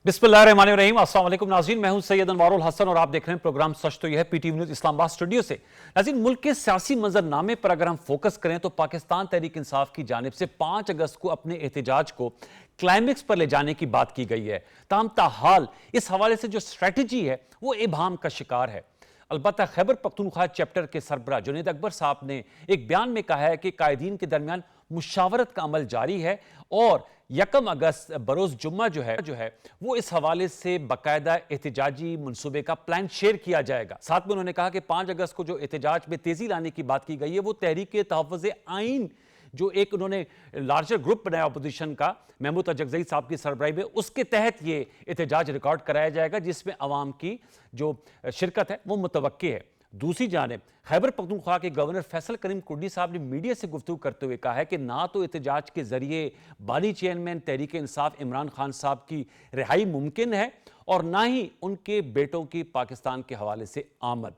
बिस्मिल्लाहिर्रहमानिर्रहीम। अस्सलाम वालेकुम नाज़रीन, मैं हूं सैयद अनवारुल हसन और आप देख रहे हैं प्रोग्राम सच तो यह है पीटीवी न्यूज़ इस्लामाबाद स्टूडियो से। नाज़रीन, मुल्क के सियासी मंजरनामे पर अगर हम फोकस करें तो पाकिस्तान तहरीक इंसाफ की जानिब से 5 अगस्त को अपने एहतजाज को क्लाइमेक्स पर ले जाने की बात की गई है। ताहल इस हवाले से जो स्ट्रेटजी है वो इबहम का शिकार है। अलबत्ता खैबर पख्तूनख्वा चैप्टर के सरबराह जुनैद अकबर साहब ने एक बयान में कहा है कि कायदीन के दरमियान मुशावरत का अमल जारी है और 1 अगस्त बरोज़ जुम्मा जो है वो इस हवाले से बाकायदा एहतजाजी मनसूबे का प्लान शेयर किया जाएगा। साथ में उन्होंने कहा कि 5 अगस्त को जो एहतजाज में तेजी लाने की बात की गई है वो तहरीक तहफ़्फ़ुज़ आइन, जो एक उन्होंने लार्जर ग्रुप बनाया अपोजिशन का, महमूद अजगज़ई साहब की सरबराही में, उसके तहत ये एहतजाज रिकॉर्ड कराया जाएगा जिसमें अवाम की जो शिरकत है वो मुतवक्की है। दूसरी जानिब खैबर पख्तूनख्वा के गवर्नर फैसल करीम कुर्डी साहब ने मीडिया से गुफ्तगू करते हुए कहा है कि ना तो एहतजाज के जरिए बानी चेयरमैन तहरीक इंसाफ इमरान खान साहब की रिहाई मुमकिन है और ना ही उनके बेटों की पाकिस्तान के हवाले से आमद।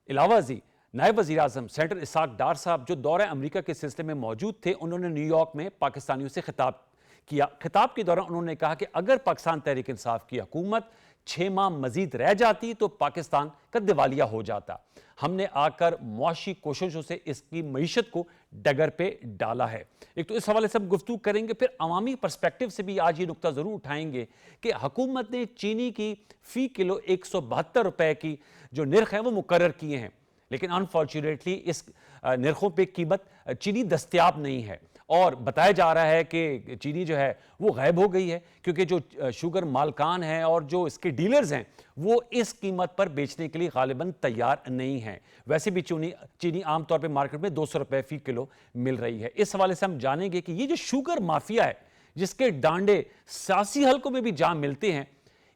इलावाजी नायब वज़ीर आज़म सेनेटर इसाक डार साहब जो दौरे अमेरिका के सिलसिले में मौजूद थे, उन्होंने न्यूयॉर्क में पाकिस्तानियों से खिताब किया। खिताब के दौरान उन्होंने कहा कि अगर पाकिस्तान तहरीक इंसाफ की हुकूमत 6 माह मजीद रह जाती तो पाकिस्तान का दिवालिया हो जाता। हमने आकर मुआशी कोशिशों से इसकी मईशत को डगर पे डाला है। एक तो इस हवाले से हम गुफ्तगू करेंगे, फिर अवामी पर्सपेक्टिव से भी आज ये नुक्ता ज़रूर उठाएंगे कि हुकूमत ने चीनी की फ़ी किलो 172 रुपए की जो निर्ख है वो मुकर्रर किए हैं, लेकिन अनफॉर्चुनेटली इस निर्खों पे कीमत चीनी दस्तयाब नहीं है और बताया जा रहा है कि चीनी जो है वो गायब हो गई है क्योंकि जो शुगर मालकान हैं और जो इसके डीलर्स हैं वो इस कीमत पर बेचने के लिए गालिबन तैयार नहीं हैं। वैसे भी चीनी आमतौर पे मार्केट में 200 रुपए फ़ी किलो मिल रही है। इस हवाले से हम जानेंगे कि ये जो शुगर माफिया है जिसके डांडे सियासी हलकों में भी जाम मिलते हैं,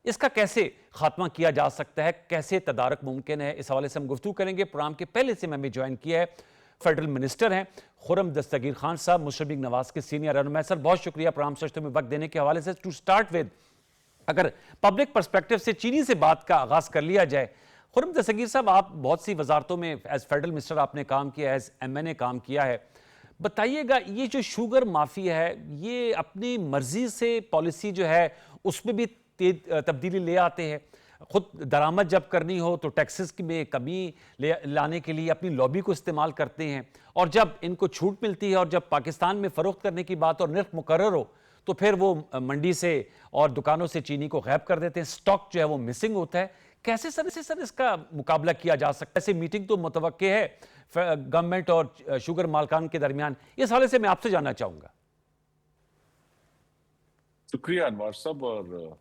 इसका कैसे खात्मा किया जा सकता है, कैसे तदारक मुमकिन है, इस हवाले से हम गुफ्तगू करेंगे। प्रोग्राम के पहले से मैं ज्वाइन किया है फेडरल मिनिस्टर हैं खुर्रम दस्तगीर खान साहब, मुशर्रफ नवाज के सीनियर रहनुमा। सर बहुत शुक्रिया प्रोग्राम सच में वक्त देने के हवाले से। टू स्टार्ट विद, अगर पब्लिक पर्सपेक्टिव से चीनी से बात का आगाज कर लिया जाए, खुर्रम दस्तगीर साहब आप बहुत सी वजारतों में एज फेडरल मिनिस्टर आपने काम किया है, एज MNA काम किया है, बताइएगा ये जो शुगर माफिया है ये अपनी मर्जी से पॉलिसी जो है उसमें भी तब्दीली ले आते हैं। खुद दरामद जब करनी हो तो टैक्सेस में कमी लाने के लिए अपनी लॉबी को इस्तेमाल करते हैं और जब इनको छूट मिलती है और जब पाकिस्तान में फ़रोख्त करने की बात और निर्ख मुकर्रर हो तो फिर वो मंडी से और दुकानों से चीनी को गायब कर देते हैं, स्टॉक जो है वो मिसिंग होता है। कैसे सर इसका मुकाबला किया जा सकता है? ऐसे मीटिंग तो मुतवक्के है गवर्नमेंट और शुगर मालकान के दरमियान, इस हवाले से मैं आपसे जानना चाहूंगा। शुक्रिया अनवर साहब। और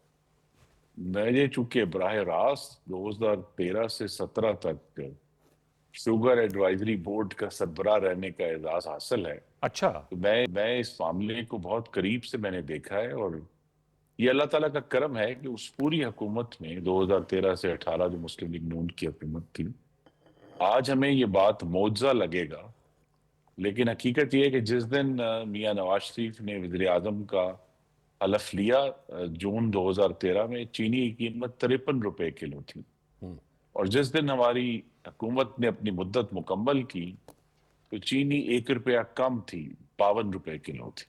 मैंने चूंकि बराह रास्त 2013 से 17 तक शुगर एडवाइजरी बोर्ड का सरबराह रहने का एजाज हासिल है। अच्छा, तो मैं इस मामले को बहुत करीब से मैंने देखा है और ये अल्लाह ताला का करम है कि उस पूरी हुकूमत में 2013 से 18 जो मुस्लिम लीग नून की हुकूमत थी, आज हमें ये बात मौजज़ा लगेगा, लेकिन हकीकत ये है कि जिस दिन मियां नवाज शरीफ ने वज़ीर आज़म का हलफ लिया जून 2013 में, चीनी की कीमत 53 रुपए किलो थी और जिस दिन हमारी हुकूमत ने अपनी मुद्दत मुकम्मल की तो चीनी 1 रुपया कम थी, 52 रुपए किलो थी।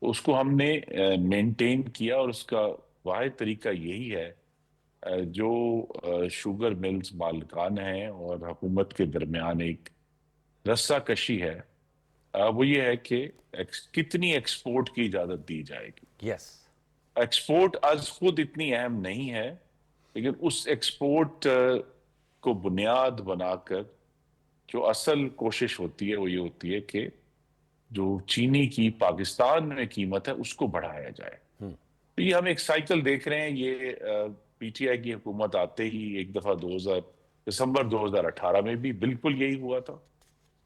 तो उसको हमने मेंटेन किया और उसका वाहिद तरीका यही है, जो शुगर मिल्स मालिकान हैं और हुकूमत के दरमियान एक रस्सा कशी है, वो ये है कि कितनी एक्सपोर्ट की इजाजत दी जाएगी। यस, एक्सपोर्ट आज खुद इतनी अहम नहीं है, लेकिन उस एक्सपोर्ट को बुनियाद बनाकर जो असल कोशिश होती है वो ये होती है कि जो चीनी की पाकिस्तान में कीमत है उसको बढ़ाया जाए। तो ये हम एक साइकिल देख रहे हैं। ये PTI की हुकूमत आते ही एक दफा दिसंबर 2018 में भी बिल्कुल यही हुआ था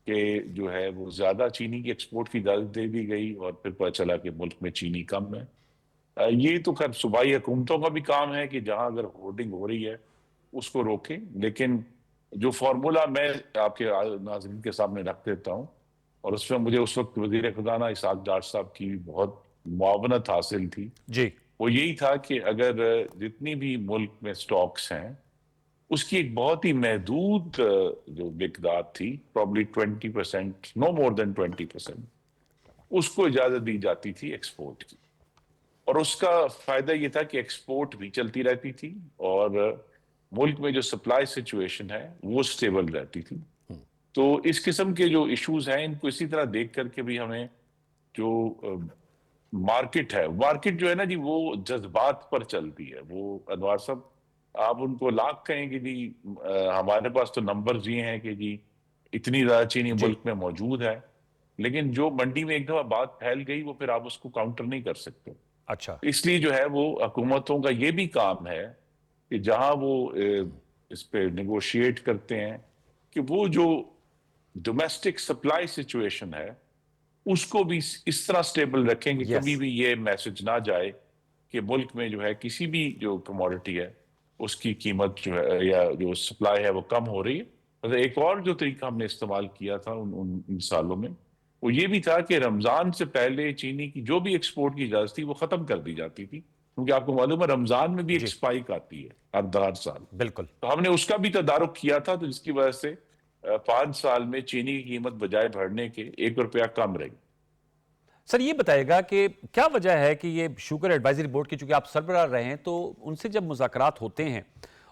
कि जो है वो ज्यादा चीनी की एक्सपोर्ट की इजाजत दे दी गई और फिर पता चला कि मुल्क में चीनी कम है। ये तो खैर सूबाई हुकूमतों का भी काम है कि जहां अगर होर्डिंग हो रही है उसको रोकें, लेकिन जो फार्मूला मैं आपके नाज़रीन के सामने रख देता हूं और उसमें मुझे उस वक्त वजीर खजाना इसाक डार साहब की बहुत मुआवनत हासिल थी, जी, वो यही था कि अगर जितनी भी मुल्क में स्टॉक्स हैं उसकी एक बहुत ही महदूद जो मिकदार थी, प्रॉब्ली 20%, नो मोर देन 20%, उसको इजाजत दी जाती थी एक्सपोर्ट की। اور اس کا فائدہ یہ تھا کہ ایکسپورٹ بھی چلتی رہتی تھی اور ملک میں جو سپلائی سچویشن ہے وہ سٹیبل رہتی تھی. تو اس قسم کے جو ایشوز ہیں ان کو اسی طرح دیکھ کر کے بھی ہمیں جو مارکیٹ جو ہے نا جی وہ جذبات پر چلتی ہے. وہ انوار صاحب آپ ان کو لاکھ کہیں کہ جی ہمارے پاس تو نمبرز یہ ہیں کہ جی اتنی زیادہ چینی جی ملک میں موجود ہے، لیکن جو منڈی میں ایک دفعہ بات پھیل گئی وہ پھر آپ اس کو کاؤنٹر نہیں کر سکتے. اچھا اس لیے جو ہے وہ حکومتوں کا یہ بھی کام ہے کہ جہاں وہ اس پہ نیگوشیٹ کرتے ہیں کہ وہ جو ڈومیسٹک سپلائی سچویشن ہے اس کو بھی اس طرح سٹیبل رکھیں کہ کبھی یس بھی یہ میسج نہ جائے کہ ملک میں جو ہے کسی بھی جو کموڈٹی ہے اس کی قیمت جو ہے یا جو سپلائی ہے وہ کم ہو رہی ہے. ایک اور جو طریقہ ہم نے استعمال کیا تھا ان سالوں میں وہ یہ بھی تھا کہ رمضان سے پہلے چینی کی جو بھی ایکسپورٹ کی اجازت تھی وہ ختم کر دی جاتی تھی، کیونکہ آپ کو معلوم ہے رمضان میں بھی ایک جی اسپائک آتی ہے ہر سال. بالکل. تو ہم نے اس کا بھی تدارک کیا تھا، تو جس کی وجہ سے 5 سال میں چینی کی قیمت بجائے بڑھنے کے 1 روپیہ کم رہی. سر یہ بتائے گا کہ کیا وجہ ہے کہ یہ شوگر ایڈوائزری بورڈ کی، چونکہ آپ سربراہ رہے ہیں تو ان سے جب مذاکرات ہوتے ہیں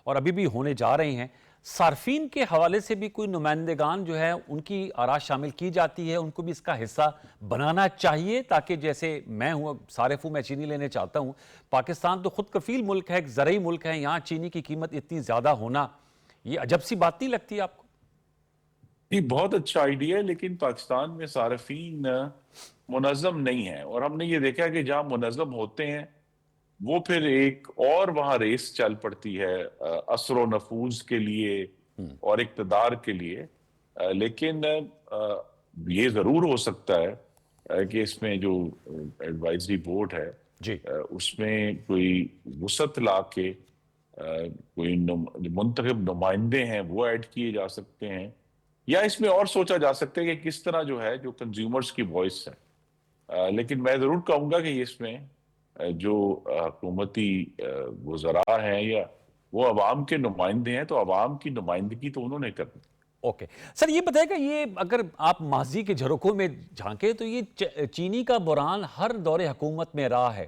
اور ابھی بھی ہونے جا رہے ہیں، صارفین کے حوالے سے بھی کوئی نمائندگان جو ہے ان کی آراء شامل کی جاتی ہے، ان کو بھی اس کا حصہ بنانا چاہیے تاکہ جیسے میں ہوں صارف ہوں، میں چینی لینے چاہتا ہوں. پاکستان تو خود کفیل ملک ہے، ایک زرعی ملک ہے، یہاں چینی کی قیمت اتنی زیادہ ہونا یہ عجب سی بات نہیں لگتی آپ کو؟ یہ بہت اچھا آئیڈیا ہے، لیکن پاکستان میں صارفین منظم نہیں ہیں، اور ہم نے یہ دیکھا کہ جہاں منظم ہوتے ہیں وہ پھر ایک اور وہاں ریس چل پڑتی ہے اثر و نفوذ کے لیے اور اقتدار کے لیے. لیکن یہ ضرور ہو سکتا ہے کہ اس میں جو ایڈوائزری بورڈ ہے جی اس میں کوئی وسعت لا کے کوئی منتخب نمائندے ہیں وہ ایڈ کیے جا سکتے ہیں، یا اس میں اور سوچا جا سکتا ہے کہ کس طرح جو ہے جو کنزیومرز کی وائس ہے. لیکن میں ضرور کہوں گا کہ اس میں جو حکومتی وزراء ہیں یا وہ عوام کے نمائندے ہیں تو عوام کی نمائندگی تو انہوں نے کرنی. اوکے سر، یہ بتائے گا یہ اگر آپ ماضی کے جھروکوں میں جھانکیں تو یہ چینی کا بحران ہر دور حکومت میں رہا ہے،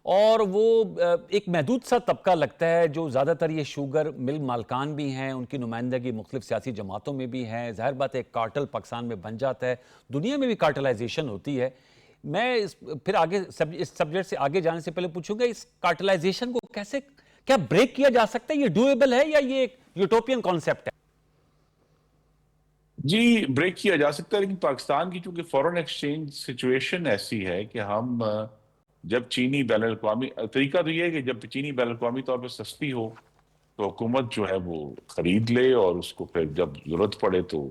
اور وہ ایک محدود سا طبقہ لگتا ہے جو زیادہ تر یہ شوگر مل مالکان بھی ہیں، ان کی نمائندگی مختلف سیاسی جماعتوں میں بھی ہیں. ظاہر بات ہے ایک کارٹل پاکستان میں بن جاتا ہے، دنیا میں بھی کارٹلائزیشن ہوتی ہے. میں پھر آگے اس سبجیکٹ سے آگے جانے سے پہلے پوچھوں گا اس کارٹلائزیشن کو کیسے کیا بریک کیا جا سکتا ہے؟ یہ ڈویبل ہے یا یہ ایک یوٹوپین کانسیپٹ ہے؟ جی بریک کیا جا سکتا ہے، لیکن پاکستان کی چونکہ فورن ایکسچینج سچویشن ایسی ہے کہ ہم جب چینی بین الاقوامی طریقہ تو یہ ہے کہ جب چینی بین الاقوامی طور پہ سستی ہو تو حکومت جو ہے وہ خرید لے اور اس کو پھر جب ضرورت پڑے تو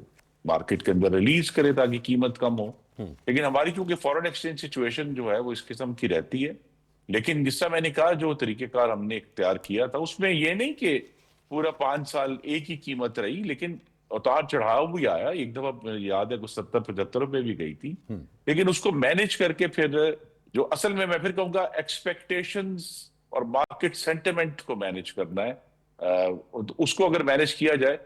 مارکیٹ کے اندر ریلیز کرے تاکہ قیمت کم ہو. لیکن ہماری چونکہ فورن ایکسچینج سچویشن جو ہے وہ اس قسم کی رہتی ہے. لیکن جس طرح میں نے کہا جو طریقہ کار ہم نے اختیار کیا تھا اس میں یہ نہیں کہ پورا 5 سال ایک ہی قیمت رہی، لیکن اتار چڑھاؤ بھی آیا. ایک دفعہ یاد ہے کچھ 70-75 بھی گئی تھی، لیکن اس کو مینج کر کے پھر جو اصل میں پھر کہوں گا ایکسپیکٹیشنز اور مارکیٹ سینٹیمنٹ کو مینج کرنا ہے. اس کو اگر مینج کیا جائے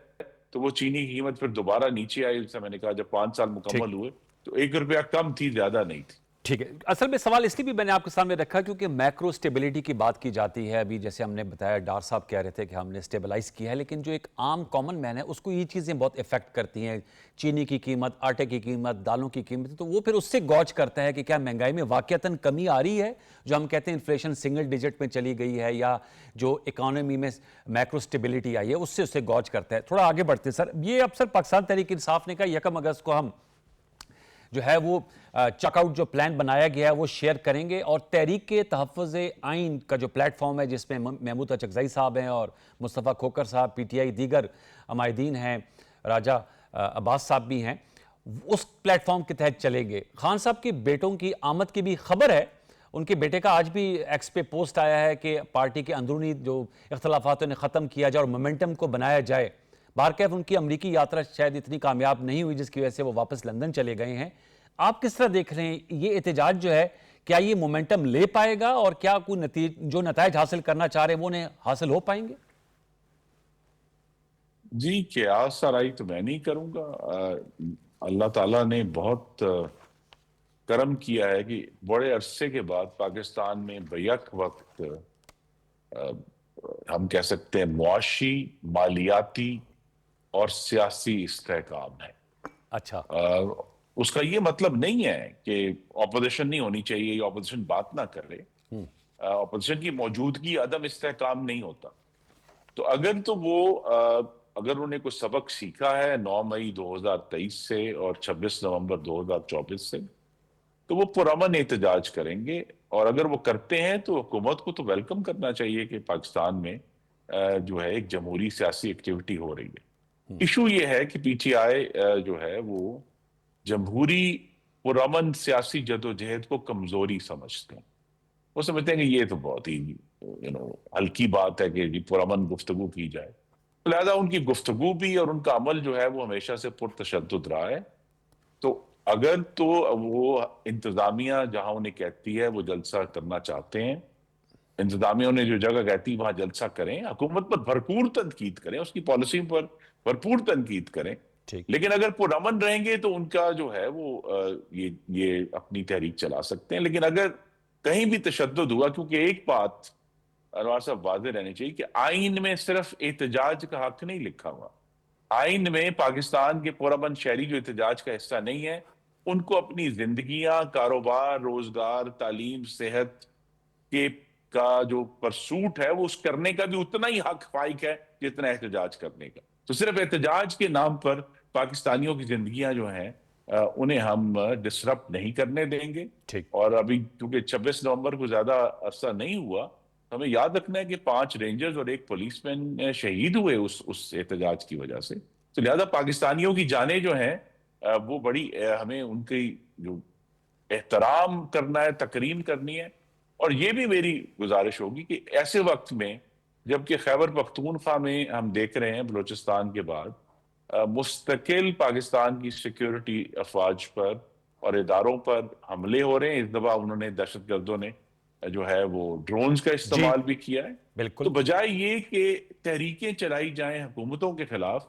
تو وہ چینی کی قیمت پھر دوبارہ نیچے آئی. جیسا میں نے کہا جب 5 سال ٹھیک مکمل ہوئے تو 1 روپیہ کم تھی، زیادہ نہیں تھی. ٹھیک ہے. اصل میں سوال اس لیے بھی میں نے آپ کے سامنے رکھا کیونکہ میکرو سٹیبلیٹی کی بات کی جاتی ہے. ابھی جیسے ہم نے بتایا ڈار صاحب کہہ رہے تھے کہ ہم نے سٹیبلائز کیا ہے، لیکن جو ایک عام کامن مین ہے اس کو یہ چیزیں بہت افیکٹ کرتی ہیں. چینی کی قیمت، آٹے کی قیمت، دالوں کی قیمت، تو وہ پھر اس سے گوج کرتا ہے کہ کیا مہنگائی میں واقعتاً کمی آ رہی ہے، جو ہم کہتے ہیں انفلیشن سنگل ڈیجٹ میں چلی گئی ہے، یا جو اکانومی میں میکرو سٹیبلیٹی آئی ہے اس سے گوج کرتا ہے. تھوڑا آگے بڑھتے ہیں سر. یہ اب سر پاکستان تحریک انصاف نے کہا 1 اگست کو ہم جو ہے وہ چیک آؤٹ جو پلان بنایا گیا ہے وہ شیئر کریں گے، اور تحریک کے تحفظ آئین کا جو پلیٹ فارم ہے جس میں محمود اچکزئی صاحب ہیں اور مصطفیٰ کھوکر صاحب، پی ٹی آئی دیگر عمائدین ہیں، راجہ عباس صاحب بھی ہیں، اس پلیٹ فارم کے تحت چلیں گے. خان صاحب کے بیٹوں کی آمد کی بھی خبر ہے. ان کے بیٹے کا آج بھی ایکس پہ پوسٹ آیا ہے کہ پارٹی کے اندرونی جو اختلافات انہیں ختم کیا جائے اور مومنٹم کو بنایا جائے. بہرکیف ان کی امریکی یاترا شاید اتنی کامیاب نہیں ہوئی جس کی وجہ سے وہ واپس لندن چلے گئے ہیں. آپ کس طرح دیکھ رہے ہیں یہ احتجاج جو ہے، کیا یہ مومنٹم لے پائے گا اور کیا کوئی جو نتائج حاصل کرنا چاہ رہے ہیں وہ انہیں حاصل ہو پائیں گے؟ جی قیاس آرائی تو میں نہیں کروں گا. اللہ تعالیٰ نے بہت کرم کیا ہے کہ بڑے عرصے کے بعد پاکستان میں بیک وقت ہم کہہ سکتے ہیں معاشی، مالیاتی اور سیاسی استحکام ہے۔ اچھا، اس کا یہ مطلب نہیں ہے کہ اپوزیشن نہیں ہونی چاہیے یا اپوزیشن بات نہ کرے۔ اپوزیشن کی موجودگی عدم استحکام نہیں ہوتا۔ تو اگر انہوں نے کوئی سبق سیکھا ہے 9 مئی 2023 سے اور 26 نومبر 2024 سے، تو وہ پرامن احتجاج کریں گے، اور اگر وہ کرتے ہیں تو حکومت کو تو ویلکم کرنا چاہیے کہ پاکستان میں جو ہے ایک جمہوری سیاسی ایکٹیویٹی ہو رہی ہے۔ ایشو یہ ہے کہ پی ٹی آئی جو ہے وہ جمہوری پرامن سیاسی جدوجہد کو کمزوری سمجھتے ہیں۔ وہ سمجھتے ہیں کہ یہ تو بہت ہی ہلکی بات ہے کہ جی پرامن گفتگو کی جائے، لہذا ان کی گفتگو بھی اور ان کا عمل جو ہے وہ ہمیشہ سے پرتشدد رہا ہے۔ تو اگر تو وہ انتظامیہ جہاں انہیں کہتی ہے وہ جلسہ کرنا چاہتے ہیں، انتظامیہ انہیں جو جگہ کہتی ہے وہاں جلسہ کریں، حکومت پر بھرپور تنقید کریں، اس کی پالیسی پر بھرپور تنقید کریں، ٹھیک، لیکن اگر پرامن رہیں گے تو ان کا جو ہے وہ یہ اپنی تحریک چلا سکتے ہیں۔ لیکن اگر کہیں بھی تشدد ہوا، کیونکہ ایک بات انوار صاحب واضح رہنی چاہیے کہ آئین میں صرف احتجاج کا حق نہیں لکھا ہوا، آئین میں پاکستان کے پرامن شہری جو احتجاج کا حصہ نہیں ہے ان کو اپنی زندگیاں، کاروبار، روزگار، تعلیم، صحت کا جو پرسوٹ ہے وہ اس کرنے کا بھی اتنا ہی حق فائق ہے جتنا احتجاج کرنے کا۔ تو صرف احتجاج کے نام پر پاکستانیوں کی زندگیاں جو ہیں انہیں ہم ڈسرپٹ نہیں کرنے دیں گے۔ ٹھیک، اور ابھی کیونکہ 26 نومبر کو زیادہ عرصہ نہیں ہوا، ہمیں یاد رکھنا ہے کہ 5 رینجرز اور 1 پولیس مین شہید ہوئے اس احتجاج کی وجہ سے۔ تو لہذا پاکستانیوں کی جانیں جو ہیں وہ بڑی ہمیں ان کی جو احترام کرنا ہے، تکریم کرنی ہے۔ اور یہ بھی میری گزارش ہوگی کہ ایسے وقت میں جبکہ خیبر پختونخوا میں ہم دیکھ رہے ہیں بلوچستان کے بعد مستقل پاکستان کی سیکیورٹی افواج پر اور اداروں پر حملے ہو رہے ہیں، اس دفعہ انہوں نے دہشت گردوں نے جو ہے وہ ڈرونز کا جی استعمال بھی کیا ہے۔ بالکل، تو بجائے یہ کہ تحریکیں چلائی جائیں حکومتوں کے خلاف،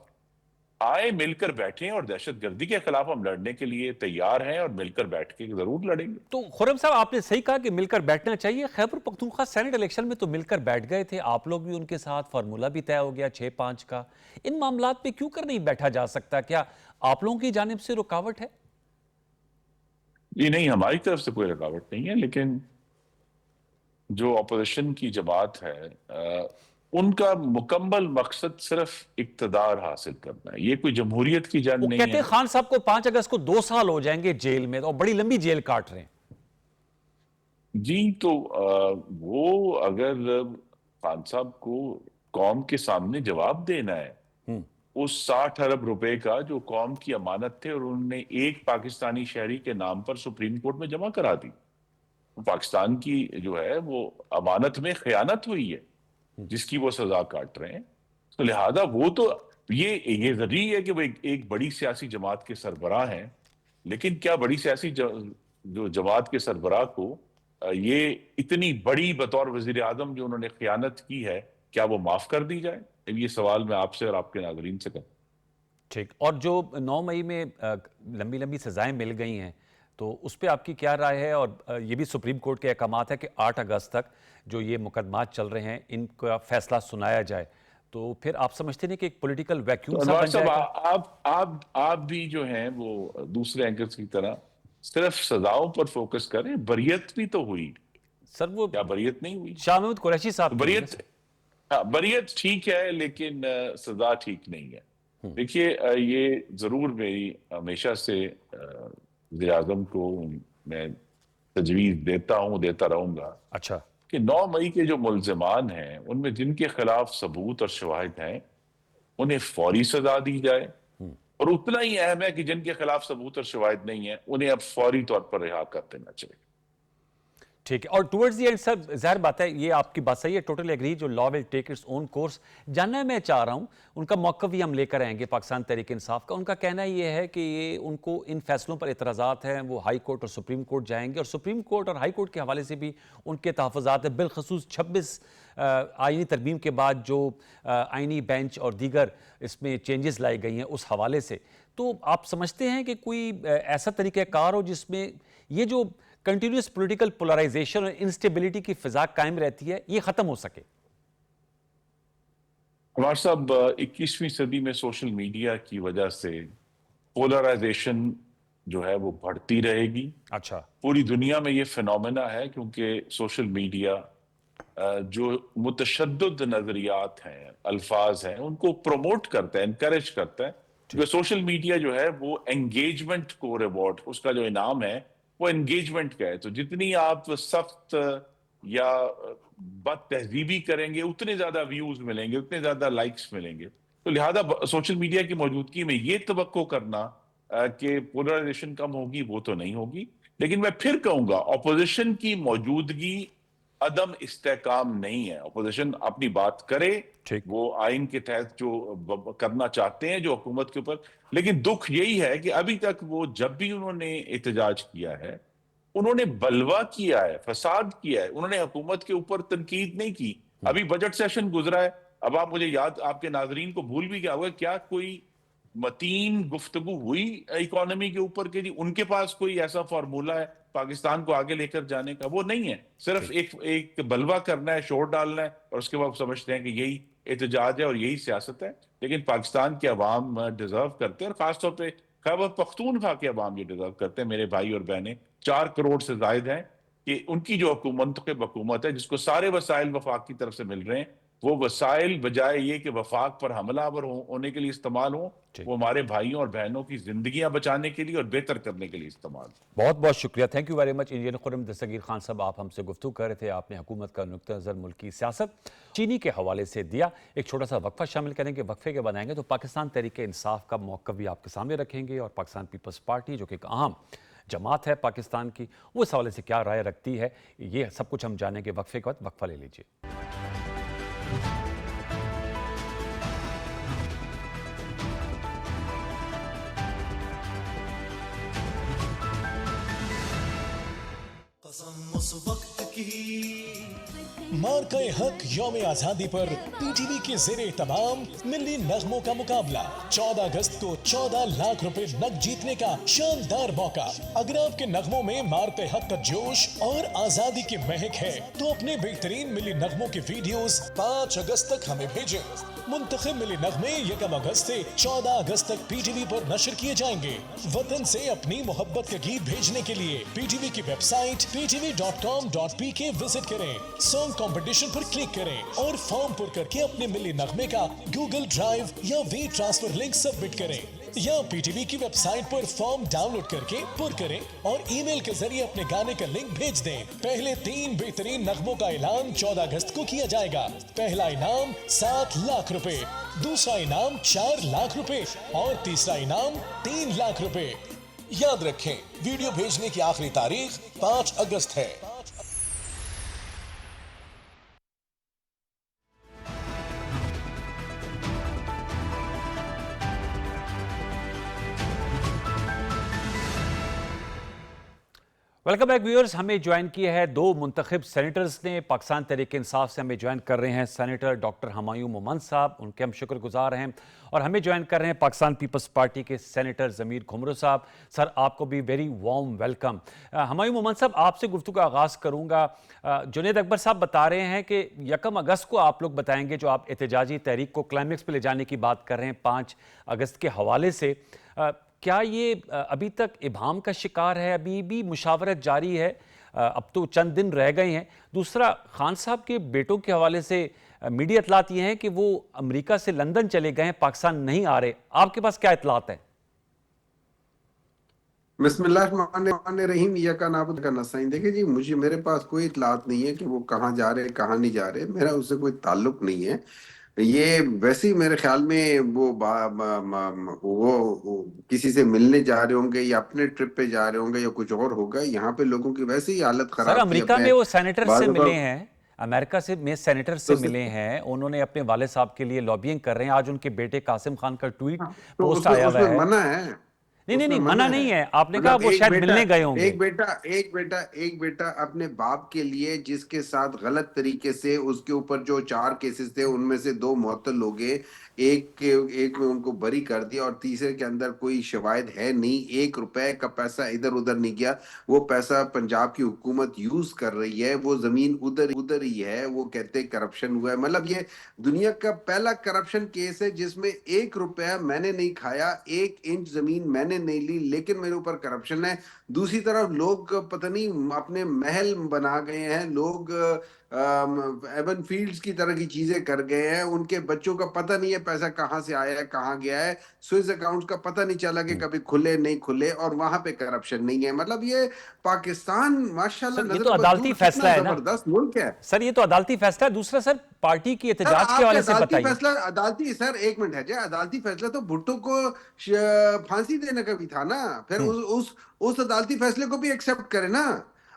آئے مل کر بیٹھیں اور دہشت گردی کے خلاف ہم لڑنے کے لیے تیار ہیں اور مل کر بیٹھ کے ضرور لڑیں گے۔ تو خرم صاحب آپ نے صحیح کہا کہ مل کر بیٹھنا چاہیے۔ خیبر پختونخوا سینٹ الیکشن میں تو مل کر بیٹھ گئے تھے آپ لوگ بھی، ان کے ساتھ فارمولہ بھی طے ہو گیا 6-5 کا۔ ان معاملات پہ کیوں کر نہیں بیٹھا جا سکتا؟ کیا آپ لوگوں کی جانب سے رکاوٹ ہے؟ جی نہیں، ہماری طرف سے کوئی رکاوٹ نہیں ہے، لیکن جو اپوزیشن کی جماعت ہے ان کا مکمل مقصد صرف اقتدار حاصل کرنا ہے، یہ کوئی جمہوریت کی وہ جنگ نہیں کہتے ہے۔ ہیں خان صاحب کو 5 اگست کو 2 سال ہو جائیں گے جیل میں، اور بڑی لمبی جیل کاٹ رہے ہیں۔ جی تو وہ اگر خان صاحب کو قوم کے سامنے جواب دینا ہے اس 60 ارب روپے کا جو قوم کی امانت تھے اور انہوں نے ایک پاکستانی شہری کے نام پر سپریم کورٹ میں جمع کرا دی، پاکستان کی جو ہے وہ امانت میں خیانت ہوئی ہے جس کی وہ سزا کاٹ رہے ہیں۔ تو لہذا وہ تو یہ ضروری ہے کہ وہ ایک بڑی سیاسی جماعت کے سربراہ ہیں، لیکن کیا بڑی سیاسی جو جماعت کے سربراہ کو یہ اتنی بڑی بطور وزیر اعظم جو انہوں نے خیانت کی ہے کیا وہ معاف کر دی جائے؟ یہ سوال میں آپ سے اور آپ کے ناظرین سے کروں۔ ٹھیک، اور جو 9 مئی میں لمبی لمبی سزائیں مل گئی ہیں تو اس پہ آپ کی کیا رائے ہے؟ اور یہ بھی سپریم کورٹ کے احکامات ہے کہ 8 اگست تک جو یہ مقدمات چل رہے ہیں ان کا فیصلہ سنایا جائے، تو پھر آپ سمجھتے ہیں کہ ایک پولیٹیکل ویکیوم تو سا انوار بن جائے گا؟ صاحب آپ بھی جو ہیں وہ دوسرے اینکرز کی طرح صرف سزاؤں پر فوکس کریں، بریت بھی تو ہوئی، سر وہ کیا بریت نہیں ہوئی؟ شاہ محمود قریشی تو صاحب کی وجہ بریت، سے۔ ہاں بریت ٹھیک ہے لیکن سزا ٹھیک نہیں ہے۔ دیکھیے یہ ضرور میری ہمیشہ سے وزیر اعظم کو میں تجویز دیتا ہوں، دیتا رہوں گا اچھا، کہ 9 مئی کے جو ملزمان ہیں ان میں جن کے خلاف ثبوت اور شواہد ہیں انہیں فوری سزا دی جائے، اور اتنا ہی اہم ہے کہ جن کے خلاف ثبوت اور شواہد نہیں ہیں انہیں اب فوری طور پر رہا کر دینا چاہیے۔ ٹھیک ہے. اور ٹورڈز دی اینڈ سر ظاہر بات ہے یہ آپ کی بات صحیح ہے, ٹوٹلی ایگری, جو لا ول ٹیک اٹس اون کورس. جاننا میں چاہ رہا ہوں ان کا موقف بھی ہم لے کر آئیں گے پاکستان تحریک انصاف کا. ان کا کہنا یہ ہے کہ یہ ان کو ان فیصلوں پر اعتراضات ہیں, وہ ہائی کورٹ اور سپریم کورٹ جائیں گے, اور سپریم کورٹ اور ہائی کورٹ کے حوالے سے بھی ان کے تحفظات ہیں, بالخصوص 26 آئینی ترمیم کے بعد جو آئینی بینچ اور دیگر اس میں چینجز لائی گئی ہیں اس حوالے سے. تو آپ سمجھتے ہیں کہ کوئی ایسا طریقہ کار ہو جس میں یہ جو کنٹینیوس پولیٹیکل پولرائزیشن اور انسٹیبلٹی کی فضا قائم رہتی ہے یہ ختم ہو سکے؟ عمار صاحب، 21ویں صدی میں سوشل میڈیا کی وجہ سے پولرائزیشن جو ہے وہ بڑھتی رہے گی. اچھا. پوری دنیا میں یہ فینومینا ہے کیونکہ سوشل میڈیا جو متشدد نظریات ہیں، الفاظ ہیں، ان کو پروموٹ کرتا ہے، انکریج کرتا ہے. کیونکہ سوشل میڈیا جو ہے وہ انگیجمنٹ کو ریوارڈ، اس کا جو انعام ہے وہ انگیجمنٹ کا ہے. تو جتنی آپ سخت یا بد تہذیبی کریں گے اتنے زیادہ ویوز ملیں گے، اتنے زیادہ لائکس ملیں گے. تو لہذا سوشل میڈیا کی موجودگی میں یہ توقع کرنا کہ پولرائزیشن کم ہوگی وہ تو نہیں ہوگی. لیکن میں پھر کہوں گا اپوزیشن کی موجودگی عدم استحکام نہیں ہے. اپوزیشن اپنی بات کرے، وہ آئین کے تحت جو کرنا چاہتے ہیں جو حکومت کے اوپر. لیکن دکھ یہی ہے کہ ابھی تک وہ جب بھی انہوں نے احتجاج کیا ہے انہوں نے بلوا کیا ہے، فساد کیا ہے، انہوں نے حکومت کے اوپر تنقید نہیں کی. ابھی بجٹ سیشن گزرا ہے، اب آپ مجھے یاد، آپ کے ناظرین کو بھول بھی گیا ہوگا، کیا کوئی متین گفتگو ہوئی اکانومی کے اوپر کہ جی ان کے پاس کوئی ایسا فارمولا ہے پاکستان کو آگے لے کر جانے کا؟ وہ نہیں ہے. صرف ایک بلوا کرنا ہے، شور ڈالنا ہے، اور اس کے بعد سمجھتے ہیں کہ یہی احتجاج ہے اور یہی سیاست ہے. لیکن پاکستان کے عوام ڈیزرو کرتے ہیں، اور خاص طور پہ خیبر پختونخوا کے عوام یہ ڈیزرو کرتے ہیں. میرے بھائی اور بہنیں 4 کروڑ سے زائد ہیں کہ ان کی جو منتخب حکومت ہے جس کو سارے وسائل وفاق کی طرف سے مل رہے ہیں، وہ وسائل بجائے یہ کہ وفاق پر حملہ آور ہونے کے لیے استعمال ہوں، وہ ہمارے بھائیوں اور بہنوں کی زندگیاں بچانے کے لیے اور بہتر کرنے کے لیے استعمال. بہت بہت شکریہ. Thank you very much. Engineer Khurram Dastgir Khan Sahib, آپ ہم سے گفتگو کر رہے تھے. آپ نے حکومت کا نقطہ نظر ملکی سیاست چینی کے حوالے سے دیا. ایک چھوٹا سا وقفہ شامل کریں گے. وقفے کے بعد آئیں گے تو پاکستان تحریک انصاف کا موقف بھی آپ کے سامنے رکھیں گے، اور پاکستان پیپلز پارٹی جو کہ ایک اہم جماعت ہے پاکستان کی، وہ اس حوالے سے کیا رائے رکھتی ہے، یہ سب کچھ ہم جانیں گے وقفے کے بعد. وقفہ لے لیجیے. اس وقت کی مارکہ حق یوم آزادی پر پی ٹی وی کے زیر اہتمام ملی نغموں کا مقابلہ. 14 اگست کو 14 لاکھ روپے نقد جیتنے کا شاندار موقع. اگر آپ کے نغموں میں مارکہ حق کا جوش اور آزادی کی مہک ہے تو اپنے بہترین ملی نغموں کے ویڈیوز 5 اگست تک ہمیں بھیجیں. منتخب ملی نغمے 1 اگست سے 14 اگست تک پی ٹی وی پر نشر کیے جائیں گے. وطن سے اپنی محبت کے گیت بھیجنے کے لیے پی ٹی وی کی ویب سائٹ ptv.com.pk وزٹ کریں. سانگ کمپٹیشن پر کلک کریں اور فارم پر کر کے اپنے ملی نغمے کا گوگل ڈرائیو یا وی ٹرانسفر لنک سبمٹ کریں، یا پی ٹی وی کی ویب سائٹ پر فارم ڈاؤن لوڈ کر کے پر کریں اور ای میل کے ذریعے اپنے گانے کا لنک بھیج دیں. پہلے 3 بہترین نغموں کا اعلان 14 اگست کو کیا جائے گا. پہلا انعام 7 لاکھ روپے، دوسرا انعام 4 لاکھ روپے اور تیسرا انعام 3 لاکھ روپے. یاد رکھیں، ویڈیو بھیجنے کی آخری تاریخ 5 اگست ہے. Welcome back viewers. ہمیں جوائن کیا ہے 2 منتخب سینیٹرز نے پاکستان تحریک انصاف سے. ہمیں جوائن کر رہے ہیں سینیٹر ڈاکٹر ہمایوں مومند صاحب، ان کے ہم شکر گزار ہیں. اور ہمیں جوائن کر رہے ہیں پاکستان پیپلز پارٹی کے سینیٹر ضمیر گھمرو صاحب. سر آپ کو بھی very warm welcome. Humayun Momand صاحب، آپ سے گفتگو کا آغاز کروں گا. جنید اکبر صاحب بتا رہے ہیں کہ 1 اگست کو آپ لوگ بتائیں گے، جو آپ احتجاجی تحریک کو کلائمیکس پہ لے جانے کی بات کر رہے ہیں 5 اگست کے حوالے سے. کیا یہ ابھی تک ابہام کا شکار ہے؟ ابھی بھی مشاورت جاری ہے؟ اب تو چند دن رہ گئے ہیں. دوسرا، خان صاحب کے بیٹوں کے حوالے سے میڈیا اطلاعات یہ ہیں کہ وہ امریکہ سے لندن چلے گئے ہیں، پاکستان نہیں آ رہے. آپ کے پاس کیا اطلاعات ہیں؟ بسم اللہ الرحمن الرحیم. یا کا نابود کا نسائیں. دیکھیں جی، میرے پاس کوئی اطلاعات نہیں ہے کہ وہ کہاں جا رہے کہاں نہیں جا رہے. میرا اس سے کوئی تعلق نہیں ہے. ये वैसे ही मेरे ख्याल में वो किसी से मिलने जा रहे होंगे या अपने ट्रिप पे जा रहे होंगे या कुछ और होगा। यहाँ पे लोगों की वैसे ही हालत सर खराब थी। अब अमेरिका मैं में वो सेनेटर से बाजू का मिले हैं, अमेरिका से में सेनेटर से तो मिले हैं, उन्होंने अपने वाले साहब के लिए लॉबिंग कर रहे हैं। आज उनके बेटे कासिम खान का ट्वीट हाँ, तो पोस्ट उसमें आया हुआ उसमें है। मना है, नहीं नहीं उसमें नहीं, मना मना है। नहीं है, आपने कहा मतलब वो शायद मिलने गए होंगे। एक बेटा अपने बाप के लिए जिसके साथ गलत तरीके से उसके ऊपर जो 4 केसेस थे उनमें से 2 मुअत्तल हो गए, एक में उनको बरी कर दिया और तीसरे के अंदर कोई शवाहिद है नहीं, 1 रुपए का पैसा इधर उधर नहीं गया। वो पैसा पंजाब की हुकूमत यूज कर रही है, वो जमीन उधर ही है, वो कहते करप्शन हुआ है। मतलब ये दुनिया का पहला करप्शन केस है जिसमें 1 रुपया मैंने नहीं खाया, 1 इंच जमीन मैंने नहीं ली, लेकिन मेरे ऊपर करप्शन है। दूसरी तरफ लोग पता नहीं अपने महल बना गए हैं, लोग एवन फील्ड्स की तरह की चीजें कर गए हैं, उनके बच्चों का पता नहीं है पैसा कहाँ से आया है कहाँ गया है, स्विस अकाउंट्स का पता नहीं चला कि कभी खुले नहीं खुले, और वहां पे करप्शन नहीं है। मतलब ये पाकिस्तान माशाल्लाह सर ये तो नजर अदालती बदूर फैसला कितना है ना जबरदस्त मुल्क है। सर, ये तो अदालती फैसला है। दूसरा सर, पार्टी की सर एहतजाज के आपके हवाले से अदालती बताइए। फैसला, अदालती सर एक मिनट है जी, अदालती फैसला तो भुट्टो को फांसी देने का भी था ना, फिर उस अदालती फैसले को भी एक्सेप्ट करे ना।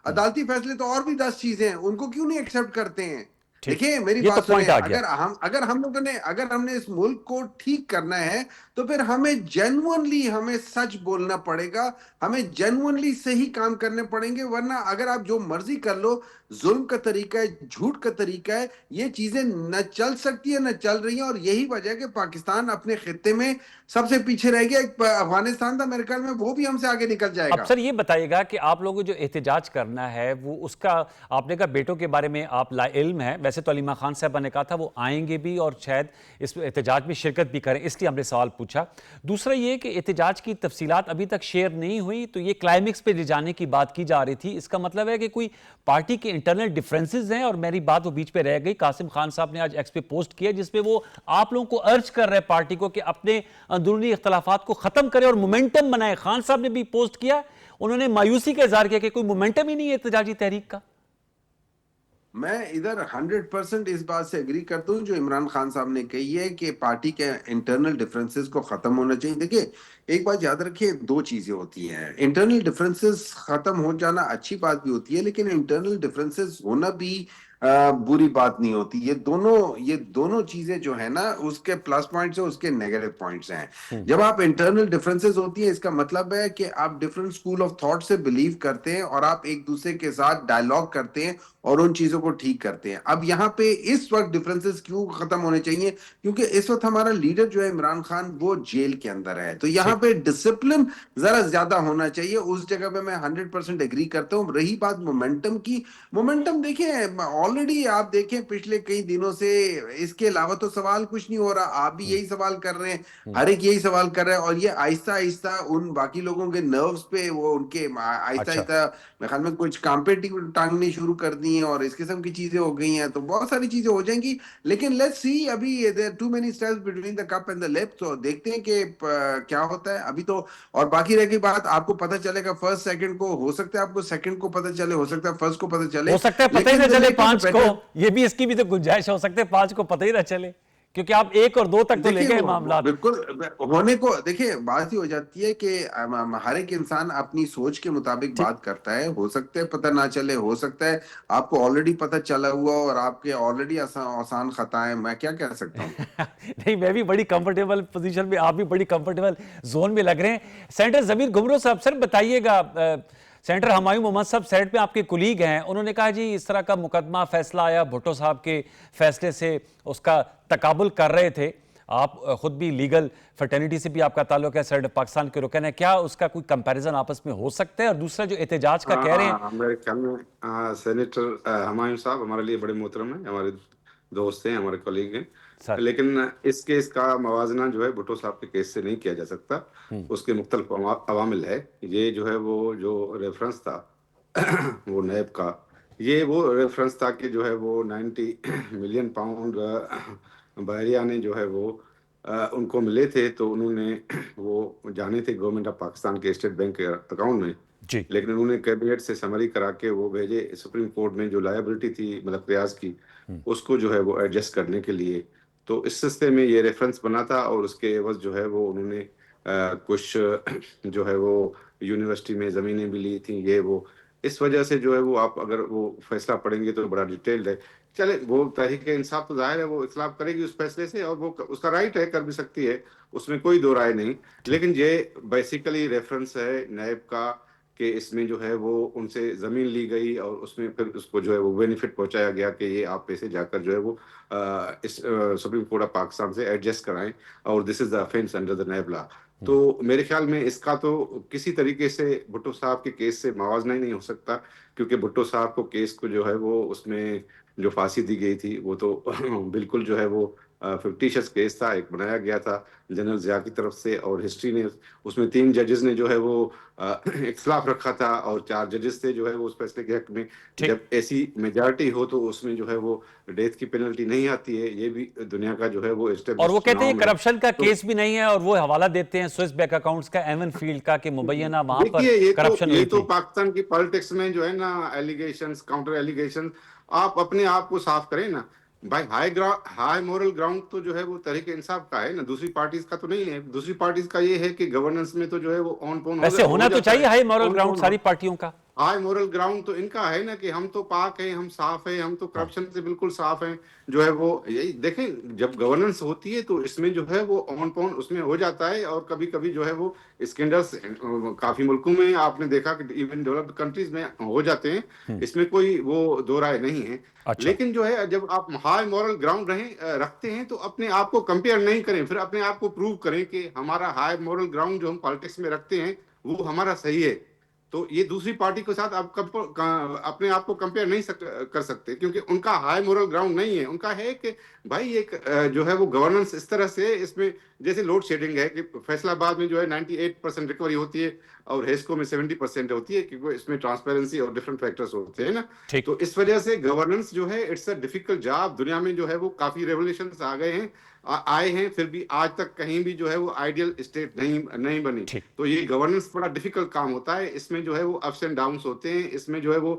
अदालती फैसले तो और भी 10 चीजें हैं, उनको क्यों नहीं एक्सेप्ट करते हैं? ठीक, देखिए मेरी ये तो बात सुने, पॉइंट आ गया। अगर हमने इस मुल्क को ठीक करना है तो फिर हमें जेन्युइनली हमें सच बोलना पड़ेगा, हमें जेन्युइनली सही काम करने पड़ेंगे। वरना अगर आप जो मर्जी कर लो, जुल्म का तरीका है, झूठ का तरीका है, ये चीजें न चल सकती है न चल रही हैं। और यही वजह है कि पाकिस्तान अपने खित्ते में सबसे पीछे रह गया। एक अफगानिस्तान था मेरे ख्याल में, वो भी हमसे आगे निकल अब जाएगा। सर ये बताइएगा कि आप लोगों को जो एहतजाज करना है वो उसका, आपने कहा बेटों के बारे में आप लाइल्म है, वैसे तो अलीमा खान साहबा ने कहा था वो आएंगे भी और शायद इस एहतजाज में शिरकत भी करें, इसलिए हमने सवाल पूछा। दूसरा ये कि एहतजाज की तफसीलात अभी तक शेयर नहीं हुई, तो ये क्लाइमेक्स पे ले जाने की बात की जा रही थी। इसका मतलब है कि कोई पार्टी के इंटरनल डिफरेंसेस हैं। और मेरी बात वो बीच पे रह गई, कासिम खान साहब ने आज एक्स पे पोस्ट किया जिसपे वो आप लोगों को अर्ज कर रहे हैं पार्टी को कि अपने अंदरूनी इख्तलाफात को खत्म करें और मोमेंटम बनाए। खान साहब ने भी पोस्ट किया, उन्होंने मायूसी का इजहार किया कि कोई मोमेंटम ही नहीं है एहतजाजी तहरीक का। मैं इधर 100% इस बात से एग्री करता हूँ जो इमरान खान साहब ने कही है कि पार्टी के इंटरनल डिफरेंसेस को खत्म होना चाहिए। देखिए एक बात याद रखिए, 2 चीजें होती हैं, इंटरनल डिफरेंसेस खत्म हो जाना अच्छी बात भी होती है, लेकिन इंटरनल डिफरेंसेस होना भी बुरी बात नहीं होती। ये दोनों चीजें जो है ना, उसके प्लस पॉइंट्स है, उसके नेगेटिव पॉइंट्स हैं। जब आप इंटरनल डिफरेंसेस होती है, इसका मतलब है कि आप डिफरेंट स्कूल ऑफ थॉट से बिलीव करते हैं और आप एक दूसरे के साथ डायलॉग करते हैं और उन चीजों को ठीक करते हैं। अब यहाँ पे इस वक्त डिफरेंसेस क्यों खत्म होने चाहिए? क्योंकि इस वक्त हमारा लीडर जो है इमरान खान, वो जेल के अंदर है, तो यहाँ पे डिसिप्लिन जरा ज्यादा होना चाहिए। उस जगह पे मैं 100% एग्री करता हूँ। रही बात मोमेंटम की, मोमेंटम देखिए ऑलरेडी आप देखें पिछले कई दिनों से इसके अलावा तो सवाल कुछ नहीं हो रहा। आप भी यही सवाल कर रहे हैं, हर एक यही सवाल कर रहा है, और ये आहिस्ता आहिस्ता उन बाकी लोगों के नर्व्स पे, वो उनके आहिस्ता अच्छा, आहिस्ता मेरे ख्याल में कुछ कांपेटिव टांगनी शुरू कर दी हैं और इस किस्म की चीजें हो गई हैं, तो बहुत सारी चीजें हो जाएंगी। लेकिन लेट्स सी, अभी there too many steps between the cup and the lip, तो देखते हैं कि क्या होता है अभी तो। और बाकी रह गई बात, आपको पता चलेगा फर्स्ट सेकंड को, हो सकता है आपको सेकंड को पता चले, हो सकता है फर्स्ट को पता चले, हो सकता है पता ही लेकिन ना the चले later the 5 को, better। ये भी इसकी भी तो गुंजाइश हो सकती है 5 को पता ही ना चले, क्योंकि आप 1 और 2 तक तो ले देखिए गए वो मामला। बिल्कुल होने को, देखिए बात ही हो जाती है कि हर एक इंसान अपनी सोच के मुताबिक बात करता है। हो सकता है पता ना चले, हो सकता है आपको ऑलरेडी पता चला हुआ और आपके ऑलरेडी आसान खताएं, मैं क्या कह सकता हूँ। नहीं, मैं भी बड़ी कंफर्टेबल पोजीशन में, आप भी बड़ी कंफर्टेबल जोन में लग रहे हैं। सेनेटर जमीर घुमरो साहब, सर बताइएगा, सेनेटर हुमायूं मोहम्मद साहब सेनेट में आपके कुलीग हैं, उन्होंने कहा जी इस तरह का मुकदमा फैसला आया, भुट्टो साहब के फैसले से उसका तकाबुल कर रहे थे। आप खुद भी लीगल फर्टर्निटी से भी आपका ताल्लुक है, सेनेटर पाकिस्तान के रुकन है, क्या उसका कोई कंपैरिजन आपस में हो सकता है? और दूसरा जो एहतजाज का कह रहे हैं, मेरे ख्याल में सेनेटर हुमायूं साहब हमारे लिए बड़े मोहतरम हैं, हमारे दोस्त हैं, हमारे कलीग हैं। सर लेकिन इस केस का मवाजना जो है भुट्टो साहब के केस से नहीं किया जा सकता। उसके मुख्तलिफ अवामिल है। ये जो है वो जो रेफरेंस था वो नैब का, ये वो रेफरेंस था कि जो है वो 90 मिलियन पाउंड बहरिया ने जो है वो उनको मिले थे, तो उन्होंने वो जाने थे गवर्नमेंट ऑफ पाकिस्तान के स्टेट बैंक के अकाउंट में जी, लेकिन उन्होंने कैबिनेट से समरी करा के वो भेजे सुप्रीम कोर्ट में। जो लायबिलिटी थी मतलब प्रयास की, उसको जो है वो एडजस्ट करने के लिए, تو اس سلسلے میں یہ ریفرنس بنا تھا اور اس کے عوض جو ہے وہ انہوں نے کچھ جو ہے وہ یونیورسٹی میں زمینیں بھی لی تھیں یہ وہ. اس وجہ سے جو ہے وہ آپ اگر وہ فیصلہ پڑھیں گے تو بڑا ڈیٹیلڈ ہے. چلے وہ تحریک انصاف تو ظاہر ہے وہ اختلاف کرے گی اس فیصلے سے اور وہ اس کا رائٹ ہے, کر بھی سکتی ہے, اس میں کوئی دو رائے نہیں. لیکن یہ بیسیکلی ریفرنس ہے نیب کا کہ اس میں جو ہے وہ ان سے زمین لی گئی اور اس میں پھر اس کو جو ہے وہ بینیفٹ پہنچایا گیا کہ یہ آپ پیسے جا کر جو ہے وہ اس سپریم کورٹ آف پاکستان سے ایڈجسٹ کرائیں اور دس از دا افینس انڈر دا نیب لا. تو میرے خیال میں اس کا تو کسی طریقے سے بھٹو صاحب کے کیس سے موازنہ ہی نہیں ہو سکتا, کیونکہ بھٹو صاحب کو کیس کو جو ہے وہ اس میں جو پھانسی دی گئی تھی وہ تو بالکل جو ہے وہ فکٹیشس کیس تھا, ایک بنایا گیا تھا جنرل ضیاء کی طرف سے, اور ہسٹری نے اس میں 3 ججز نے جو ہے وہ اختلاف رکھا تھا اور 4 ججز تھے جو ہے وہ اس فیصلے کے حق میں. جب ایسی میجارٹی ہو تو اس میں جو ہے وہ ڈیتھ کی پینلٹی نہیں آتی ہے, یہ بھی دنیا کا جو ہے وہ اور وہ کہتے ہیں کرپشن کا کیس بھی نہیں ہے, اور وہ حوالہ دیتے ہیں سوئس بینک اکاؤنٹس کا ایون فیلڈ کا کہ مبینہ وہاں پر کرپشن ہوئی یہ تھی. تو پاکستان کی پالیٹکس میں جو ہے نا ایلیگیشنز کاؤنٹر ایلیگیشنز, آپ اپنے آپ کو صاف کریں نا بھائی. ہائی مورل گراؤنڈ تو جو ہے وہ تحریک انصاف کا ہے نا, دوسری پارٹیز کا تو نہیں ہے. دوسری پارٹیز کا یہ ہے کہ گورننس میں تو جو ہے وہ آن پون ویسے ہونا تو چاہیے ہائی مورل گراؤنڈ ساری پارٹیوں کا. ہائی مورل گراؤنڈ تو ان کا ہے نا کہ ہم تو پاک ہیں, ہم صاف ہیں, ہم تو کرپشن سے بالکل صاف ہیں جو ہے وہ. یہی دیکھیں جب گورننس ہوتی ہے تو اس میں جو ہے وہ آن پون اس میں ہو جاتا ہے, اور کبھی کبھی جو ہے وہ اسکینڈلز کافی ملکوں میں آپ نے دیکھا کہ ایون ڈیولپڈ کنٹریز میں ہو جاتے ہیں, اس میں کوئی وہ دو رائے نہیں ہے. لیکن جو ہے جب آپ ہائی مورل گراؤنڈ رکھتے ہیں تو اپنے آپ کو کمپیئر نہیں کریں, پھر اپنے آپ کو پروو کریں کہ ہمارا ہائی مورل گراؤنڈ جو ہم پالیٹکس میں رکھتے ہیں وہ ہمارا صحیح ہے. تو یہ دوسری پارٹی کے ساتھ آپ اپنے آپ کو کمپیئر نہیں کر سکتے, کیونکہ ان کا ہائی مورل گراؤنڈ نہیں ہے. ان کا ہے کہ بھائی ایک جو ہے وہ گورننس اس طرح سے, اس میں جیسے لوڈ شیڈنگ ہے کہ فیصل آباد میں جو ہے 98% ریکوری ہوتی ہے اور ہیسکو میں 70% ہوتی ہے, کیونکہ اس میں ٹرانسپیرنسی اور ڈفرنٹ فیکٹرز ہوتے ہیں نا. تو اس وجہ سے گورننس جو ہے اٹس اے ڈیفیکلٹ جاب. دنیا میں جو ہے وہ کافی ریولیوشنز آئے ہیں, پھر بھی آج تک کہیں بھی جو ہے وہ آئیڈیل اسٹیٹ نہیں بنی. تو یہ گورننس بڑا ڈیفیکلٹ کام ہوتا ہے, اس میں جو ہے وہ اپس اینڈ ڈاؤنس ہوتے ہیں, اس میں جو ہے وہ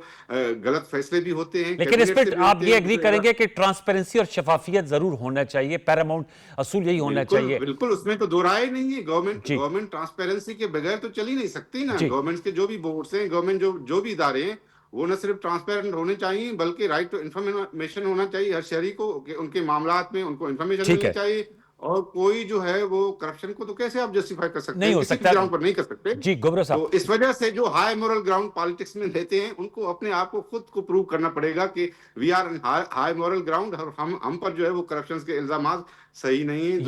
غلط فیصلے بھی ہوتے ہیں. لیکن اس پہ آپ یہ ایگری کریں گے کہ ٹرانسپیرنسی اور شفافیت ضرور ہونا چاہیے, پیراماؤنٹ اصول یہی ہونا چاہیے. بالکل اس میں تو دو رائے نہیں ہے. گورنمنٹ ٹرانسپیرنسی کے بغیر تو چل ہی نہیں سکتی نا. گورنمنٹ کے جو بھی بورڈز ہیں, گورنمنٹ جو بھی ادارے ہیں, وہ نہ صرف ٹرانسپیرنٹ ہونے چاہیے بلکہ رائٹ ٹو انفارمیشن ہونا چاہیے ہر شہری کو, کہ ان کے معاملات میں ان کو انفارمیشن ملنی چاہیے. اور کوئی جو ہے وہ کرپشن کو تو کیسے آپ جسٹیفائی کر سکتے ہیں, کسی بھی گراؤنڈ پر نہیں کر سکتے. جی گوبرو صاحب, تو اس وجہ سے جو ہائی مورل گراؤنڈ پالیٹکس میں لیتے ہیں ان کو اپنے آپ کو خود کو پروو کرنا پڑے گا کہ we are high moral ground, اور ہم پر جو ہے وہ کرپشن کے الزامات صحیح نہیں ہیں.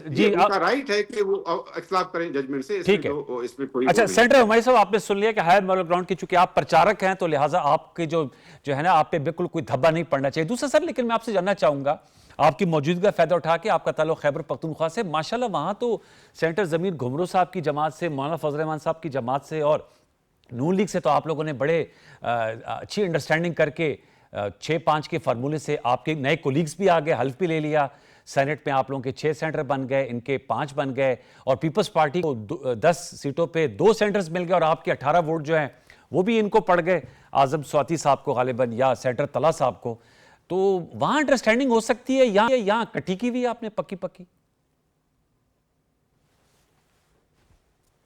جی ان کا رائٹ ہے کہ وہ اختلاف کریں ججمنٹ سے, اس میں کوئی. اچھا سینٹر ہماری صاحب, آپ نے سن لیا کہ ہائی مورل گراؤنڈ کی چونکہ آپ پرچارک ہیں تو لہٰذا آپ کے جو ہے نا آپ پہ بالکل کوئی دھبا نہیں پڑنا چاہیے. دوسرا سر, لیکن میں آپ سے جاننا چاہوں گا آپ کی موجودگی کا فائدہ اٹھا کے, آپ کا تعلق خیبر پختونخوا سے, ماشاءاللہ وہاں تو سینٹر ضمیر گھمرو صاحب کی جماعت سے, مولانا فضل الرحمان صاحب کی جماعت سے اور نون لیگ سے تو آپ لوگوں نے بڑے اچھی انڈرسٹینڈنگ کر کے 6-5 کے فارمولے سے آپ کے نئے کولیگز بھی آگے, حلف بھی لے لیا. سینٹ میں آپ لوگوں کے 6 سینٹر بن گئے, ان کے 5 بن گئے, اور پیپلز پارٹی کو 10 سیٹوں پہ 2 سینٹرز مل گئے, اور آپ کے 18 ووٹ جو ہیں وہ بھی ان کو پڑ گئے, اعظم سواتی صاحب کو غالباً یا سینٹر طلح صاحب کو. تو وہاں انڈرسٹینڈنگ ہو سکتی ہے یا یہاں کٹی کی بھی آپ نے پکی؟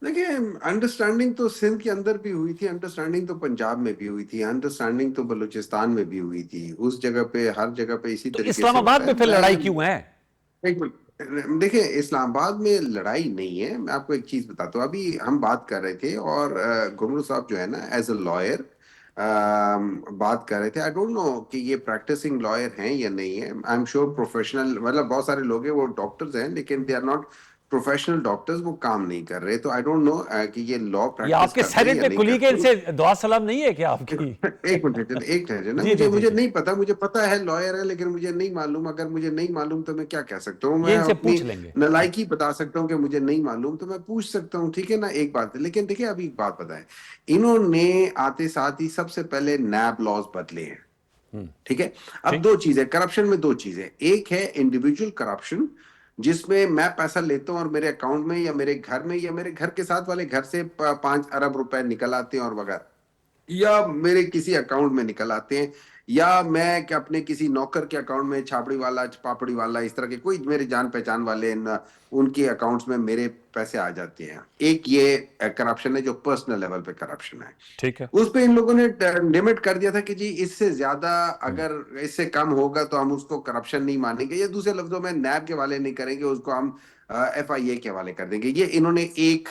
دیکھیں انڈرسٹینڈنگ تو سندھ کے اندر بھی ہوئی تھی, انڈرسٹینڈنگ تو پنجاب میں بھی ہوئی تھی, انڈرسٹینڈنگ تو بلوچستان میں بھی ہوئی تھی. اس جگہ پہ ہر جگہ پہ اسی طریقے سے. اسلام آباد میں پھر لڑائی کیوں ہے؟ دیکھیں اسلام آباد میں لڑائی نہیں ہے. میں آپ کو ایک چیز بتاتا ہوں, ابھی ہم بات کر رہے تھے اور گھمرو صاحب جو ہے نا ایز اے لائر بات کر رہے تھے. آئی ڈونٹ نو کہ یہ پریکٹسنگ لائر ہیں یا نہیں ہے. آئی ایم شیور پروفیشنل, مطلب بہت سارے لوگ ہیں وہ ڈاکٹرز ہیں لیکن they are not professional doctors, وہ کام نہیں کر رہے. تو آئی ڈونٹ نو کہ یہ لا پریکٹس آپ کے سینٹ میں کلیگ ان سے دعا سلام نہیں ہے کیا آپ کی؟ ایک منٹ نا, مجھے نہیں پتا, مجھے پتا ہے لائر ہے لیکن مجھے نہیں معلوم. اگر مجھے نہیں معلوم تو میں کیا کہہ سکتا ہوں, میں اپنی نالائکی بتا سکتا ہوں کہ مجھے نہیں معلوم تو میں پوچھ سکتا ہوں, ٹھیک ہے نا, ایک بات ہے. لیکن دیکھیں ابھی ایک بات پتہ ہے, انہوں نے آتے ساتھ ہی سب سے پہلے نیب لاز بدلے ہیں, ٹھیک ہے. اب 2 چیزیں کرپشن میں, 2 چیزیں, ایک ہے انڈیویجول کرپشن جس میں پیسہ لیتا ہوں اور میرے اکاؤنٹ میں یا میرے گھر میں یا میرے گھر کے ساتھ والے گھر سے 5 ارب روپے نکل آتے ہیں اور وغیرہ, या मेरे किसी अकाउंट में निकल आते हैं, या मैं क्या अपने किसी नौकर के अकाउंट में, छापड़ी वाला, पापड़ी वाला, इस तरह के कोई मेरे जान पहचान वाले उनके अकाउंट्स में मेरे पैसे आ जाते हैं। एक ये करप्शन है जो पर्सनल लेवल पे करप्शन है। ठीक है। उस पे इन लोगों ने लिमिट कर दिया था कि जी इससे ज्यादा अगर इससे कम होगा तो हम उसको करप्शन नहीं मानेंगे, या दूसरे लफ्जों में नैब के हवाले नहीं करेंगे, उसको हम FIA के हवाले कर देंगे। ये इन्होंने एक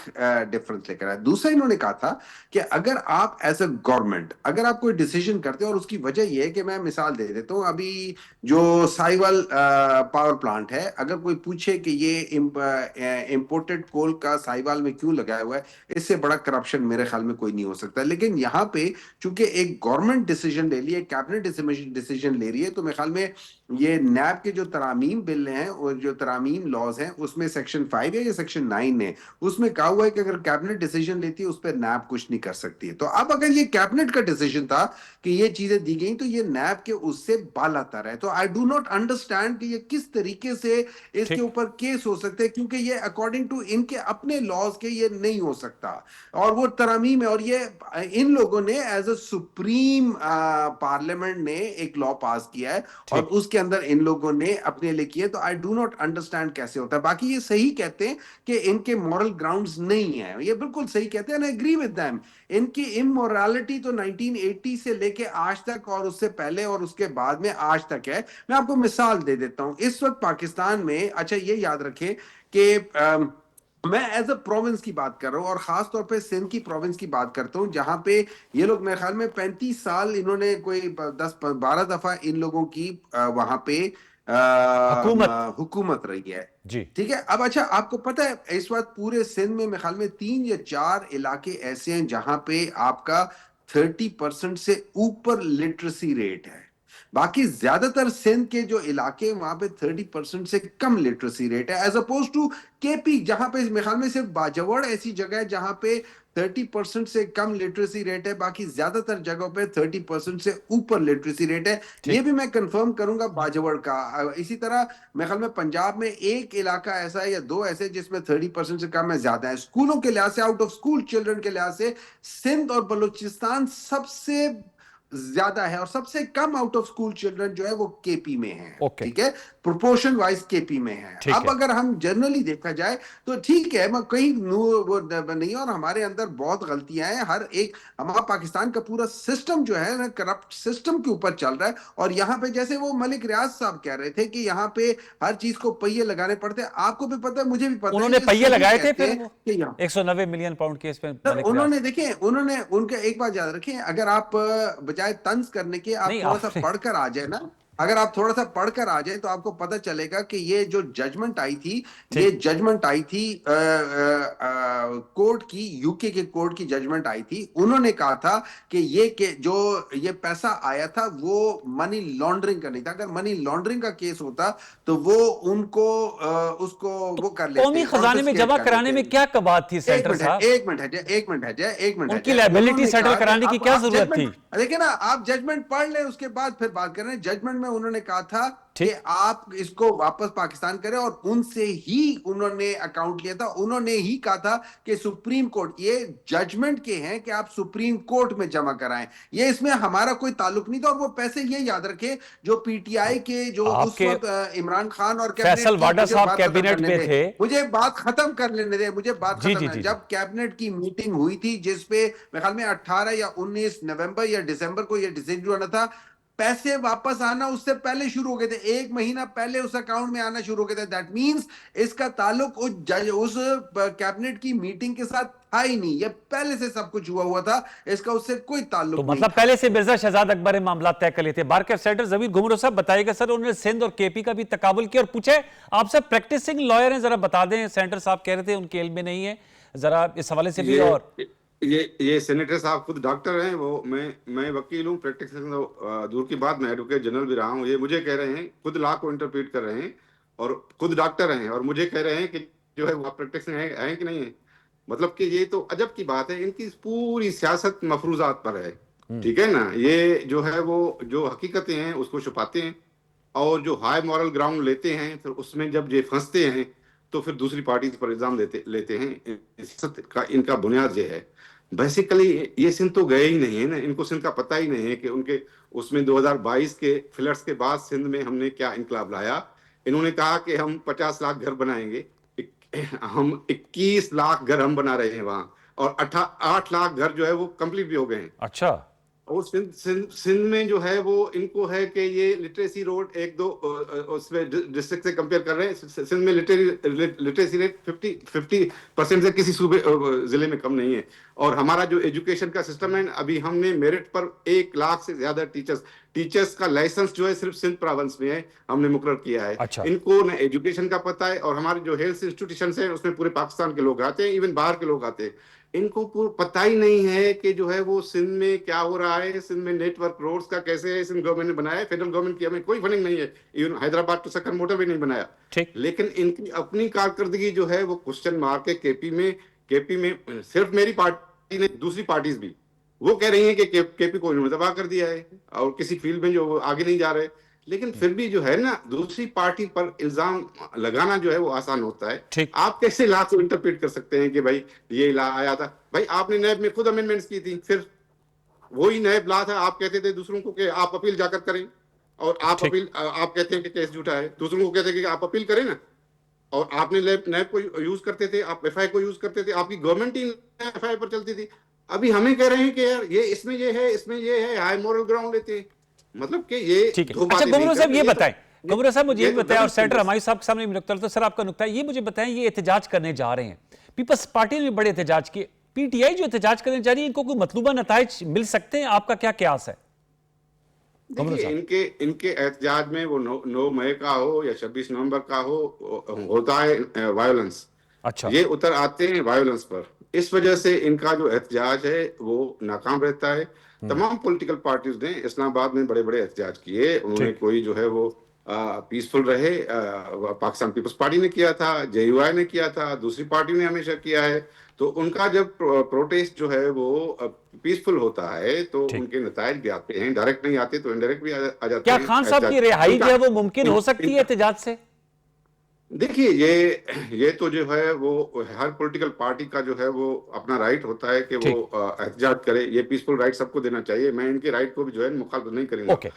डिफरेंस लेकर आया। दूसरा इन्होंने कहा था कि अगर आप एज अ गवर्नमेंट अगर आप कोई डिसीजन करते हो, और उसकी वजह ये है कि मैं मिसाल दे देता हूँ, अभी जो साहिवाल पावर प्लांट है, अगर कोई पूछे कि ये इंपोर्टेड कोल का साहिवाल में क्यों लगाया हुआ है, इससे बड़ा करप्शन मेरे ख्याल में कोई नहीं हो सकता। लेकिन यहाँ पे चूंकि एक गवर्नमेंट डिसीजन ले रही है, कैबिनेट डिसीजन ले रही है, तो मेरे ख्याल में ये नैब के जो तरामीम बिल हैं और जो तरामीम लॉज हैं, उसमें सेक्शन 5 है या सेक्शन 9 है, उसमें कहा हुआ है कि अगर कैबिनेट डिसीजन लेती है उस पर नैब कुछ नहीं कर सकती है। तो अब अगर ये कैबिनेट का डिसीजन था कि ये चीजें दी गई, तो ये नैब के उससे बालातर है। तो आई डू नॉट अंडरस्टैंड कि ये किस तरीके से इसके ऊपर केस हो सकते हैं, क्योंकि ये अकॉर्डिंग टू इनके अपने लॉज के ये नहीं हो सकता, और वो तरामीम है। और ये इन लोगों ने एज अ सुप्रीम पार्लियामेंट ने एक लॉ पास किया है, और उसके अंदर इन लोगों ने अपने लिए किए। तो आई डू नॉट अंडरस्टैंड कैसे होता है। बाकी ये सही कहते हैं कि इनके मॉरल ग्राउंड्स नहीं है, ये बिल्कुल सही कहते हैं, आई एग्री विद देम। इनकी इमोरालिटी तो 1980 से लेके आज तक, और उससे पहले और उसके बाद में आज तक है। मैं आपको मिसाल दे देता हूं। इस वक्त पाकिस्तान में, अच्छा ये याद रखें कि मैं एज अ प्रोविंस की बात कर रहा हूं, और खास तौर पे सिंध की प्रोविंस की बात करता हूं, जहां पे ये लोग मेरे ख्याल में 35 साल इन्होंने कोई 10-12 दफा इन लोगों की वहां पे हुकूमत रही है जी। ठीक है। अब अच्छा आपको पता है इस वक्त पूरे सिंध में मेरे ख्याल में 3 या 4 इलाके ऐसे हैं जहां पे आपका 30% से ऊपर लिटरेसी रेट है। बाकी ज्यादातर सिंध के जो इलाके वहां पे 30% से कम लिटरेसी रेट है, एज अपोज टू KP, जहां पे मेरे ख्याल में सिर्फ बाजवड़ ऐसी जगह है जहां पे 30% से कम लिटरेसी रेट है, बाकी ज्यादातर जगहों पे 30% से ऊपर लिटरेसी रेट है। ये भी मैं कंफर्म करूंगा बाजवड़ का। इसी तरह मेरे ख्याल में पंजाब में एक इलाका ऐसा है या 2 ऐसे जिसमें 30% से कम है, ज्यादा है। स्कूलों के लिहाज से, आउट ऑफ स्कूल चिल्ड्रन के लिहाज से सिंध और बलूचिस्तान सबसे ज्यादा है, और सबसे come out of school children जो है वो KP में है। ठीक है, प्रोपोर्शन वाइज KP में है। अब अगर हम जनरली देखा जाए तो ठीक है, मैं कहीं वो नहीं, और हमारे अंदर बहुत गलतियां हैं। हर एक हमारा पाकिस्तान का पूरा सिस्टम जो है ना, करप्ट सिस्टम के ऊपर चल रहा है। और यहाँ पे जैसे वो मलिक रियाज साहब कह रहे थे कि यहाँ पे हर चीज को पहिए लगाने पड़ते हैं, आपको भी पता है, मुझे भी पता है। उन्होंने पहिए लगाए थे फिर 190 मिलियन पाउंड केस पे। उन्होंने देखें, उन्होंने उनका एक बात याद रखें, अगर आप बजाय तंज करने के आप थोड़ा सा पढ़कर आ जाए ना, अगर आप थोड़ा सा पढ़कर आ जाए तो आपको पता चलेगा कि ये जो जजमेंट आई थी, ये जजमेंट आई थी कोर्ट की, यूके के कोर्ट की जजमेंट आई थी। उन्होंने कहा था कि जो ये पैसा आया था वो मनी लॉन्ड्रिंग का नहीं था। अगर मनी लॉन्ड्रिंग का केस होता तो वो उनको उसको वो कर लेते, कौमी खजाने में जमा कराने में क्या कबात थी सेंटर साहब? एक मिनट उनकी लायबिलिटी सेटल कराने की क्या जरूरत थी? देखिए ना, आप जजमेंट पढ़ लें उसके बाद फिर बात कर रहे हैं। जजमेंट में उन्होंने कहा था कि आप इसको वापस पाकिस्तान करें, और उनसे ही उन्होंने अकाउंट लिया था। उन्होंने ही कहा था कि सुप्रीम कोर्ट, ये जजमेंट के हैं कि आप सुप्रीम कोर्ट में जमा कराएं, ये इसमें हमारा कोई ताल्लुक नहीं था। और वो पैसे, ये याद रखें, जो PTI के जो उस वक्त इमरान खान और फैसल वाडा साहब कैबिनेट में थे। मुझे बात खत्म कर लेने दे, मुझे बात खत्म है। जब कैबिनेट की मीटिंग हुई थी जिसपे मेरे ख्याल में 18 या 19 नवंबर या दिसंबर को ये डिसीजन हुआ था, पैसे वापस आना उससे पहले शुरू हो गए थे, 1 महीना पहले उस अकाउंट में आना शुरू हो गए थे। दैट मींस इसका ताल्लुक उस कैबिनेट की मीटिंग के साथ था ही नहीं, ये पहले से सब कुछ हुआ था, इसका उससे कोई ताल्लुक तो मतलब पहले से मिर्जा शहजाद अकबर मामला तय कर लिए थे। बार के सेनेटर जमीर घुमरो साहब बताइएगा सर, उन्होंने सिंध और KP का भी तकाबुल किया। और पूछे आपसे, प्रैक्टिसिंग लॉयर हैं, जरा बता दें, सेनेटर साहब कह रहे थे उनके इल्म में नहीं है, जरा इस हवाले से भी। और ये सेनेटर साहब खुद डॉक्टर हैं, वो मैं वकील हूँ, प्रैक्टिस दूर की बात, मैं एडवोकेट जनरल भी रहा हूँ। ये मुझे कह रहे हैं, खुद लॉ को इंटरप्रेट कर रहे हैं, और खुद डॉक्टर हैं, और मुझे कह रहे हैं कि जो है वो प्रैक्टिस है कि नहीं है। मतलब कि ये तो अजब की बात है, इनकी पूरी सियासत मफरूजात पर है। ठीक है ना, ये जो है वो जो हकीकतें हैं उसको छुपाते हैं, और जो हाई मॉरल ग्राउंड लेते हैं, फिर उसमें जब ये फंसते हैं तो फिर दूसरी पार्टी पर इल्जाम लेते हैं। सियासत का इनका बुनियाद ये है। बेसिकली ये सिंध तो गए ही नहीं है ना, इनको सिंध का पता ही नहीं है कि उनके उसमें 2022 के फ्लड्स के बाद सिंध में हमने क्या इनकलाब लाया। इन्होंने कहा कि हम 50 लाख घर बनाएंगे, हम 21 लाख घर हम बना रहे हैं वहां, और 8 लाख घर जो है वो कंप्लीट भी हो गए हैं। अच्छा, और सिंध में जो है वो इनको है कि ये लिटरेसी रोड एक दो उसमें डिस्ट्रिक्ट से कंपेयर कर रहे हैं, सिंध में लिटरेसी रेट 50% से किसी सूबे जिले में कम नहीं है। और हमारा जो एजुकेशन का सिस्टम है, अभी हमने मेरिट पर 1 लाख से ज्यादा टीचर्स का लाइसेंस जो है सिर्फ सिंध प्रोविंस में है, हमने मुकर्रर किया है। अच्छा। इनको न एजुकेशन का पता है, और हमारे जो हेल्थ इंस्टीट्यूशन है उसमें पूरे पाकिस्तान के लोग आते हैं, इवन बाहर के लोग आते हैं। इनको पता ही नहीं है कि जो है वो सिंध में क्या हो रहा है, सिंध में नेटवर्क रोड्स का कैसे है, सिंध गवर्नमेंट ने बनाया है, फेडरल गवर्नमेंट की हमें कोई फंडिंग नहीं है, even Hyderabad to Sukkur motor भी नहीं बनाया। ठीक। लेकिन इनकी अपनी कारकर्दगी जो है वो क्वेश्चन मार्क है। केपी में सिर्फ मेरी पार्टी ने, दूसरी पार्टीज भी वो कह रही है कि केपी को इन्होंने तबाह कर दिया है और किसी फील्ड में जो आगे नहीं जा रहे। लेकिन फिर भी जो है ना, दूसरी पार्टी पर इल्जाम लगाना जो है वो आसान होता है। ठीक। आप कैसे लॉ को इंटरप्रेट कर सकते हैं कि भाई ये लॉ आया था, भाई आपने नैब में खुद अमेंडमेंट्स की थी, फिर वही नैब लॉ था, आप कहते थे दूसरों को कि आप अपील जाकर करें, और आप कहते हैं कि केस झूठा है, दूसरों को कहते हैं कि आप अपील करें ना, और आपने नैब को यूज करते थे, आप एफआई को यूज करते थे, आपकी गवर्नमेंट ही एफआई पर चलती थी। अभी हमें कह रहे हैं कि यार ये इसमें ये है, इसमें ये है, हाई मोरल ग्राउंड लेते हैं, मतलब कि ये ठीक है। अच्छा गुमरो साहब ये बताएं, गुमरो साहब मुझे ये बताएं, और सेनेटर हमारी साहब के सामने भी नुक्ता, तो सर आपका नुक्ता ये मुझे बताएं, ये एहतजाज करने जा रहे हैं, पीपल्स पार्टी ने बड़े एहतजाज किए, पीटीआई जो एहतजाज करने जा रही है, इनको कोई मतलूबा नताइज मिल सकते हैं? आपका क्या क्यास है? देखिए, इनके एहतजाज में वो 9 मई का हो या 26 नवंबर का हो, होता है वायलेंस। अच्छा, ये उतर आते हैं वायलेंस पर, इस वजह से इनका जो एहतजाज है वो नाकाम रहता है। तमाम पॉलिटिकल पार्टीज ने इस्लामाबाद में बड़े बड़े एहतजाज किए, उन्होंने कोई जो है वो पीसफुल रहे, पाकिस्तान पीपल्स पार्टी ने किया था, जेयूआई ने किया था, दूसरी पार्टी ने हमेशा किया है। तो उनका जब प्रोटेस्ट जो है वो पीसफुल होता है तो उनके नतायज भी आते हैं, डायरेक्ट नहीं आते तो इनडायरेक्ट भी आ जाते हैं। क्या खान साहब की रिहाई जो है वो मुमकिन हो सकती है एहतजाज से? देखिए, ये तो जो है वो हर पॉलिटिकल पार्टी का जो है वो अपना राइट होता है कि वो एहतजाज करे, ये पीसफुल राइट सबको देना चाहिए। मैं इनके राइट को भी जो है मुखालफत नहीं करूंगा। ओके,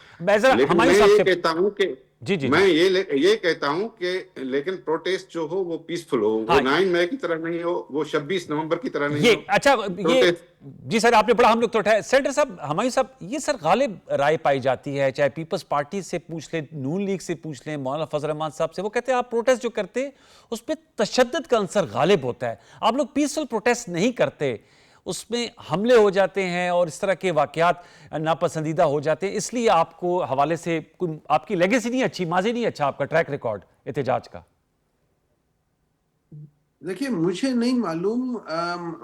लेकिन मैं ये कहता हूं कि मैं ये कहता हूं कि लेकिन प्रोटेस्ट जो हो वो पीसफुल हो, वो 9 मई की तरह नहीं हो, वो 26 नवंबर की तरह नहीं हो। अच्छा, ये जी सर आपने बड़ा हम लोग तो उठाया। सेनेटर साहब, हमारी साहब, ये सर गालिब राय पाई जाती है, चाहे पीपल्स पार्टी से पूछ लें, नून लीग से पूछ लें, मौलाना फजल रहमान साहब से, वो कहते हैं आप प्रोटेस्ट जो करते उस पर तशद्दुद का अंसर गालिब होता है, आप लोग पीसफुल प्रोटेस्ट नहीं करते, उसमें हमले हो जाते हैं और इस तरह के वाकयात नापसंदीदा हो जाते हैं, इसलिए आपको हवाले से आपकी लेगेसी नहीं अच्छी, माजी नहीं अच्छा, आपका ट्रैक रिकॉर्ड एहतजाज का। देखिए, मुझे नहीं मालूम,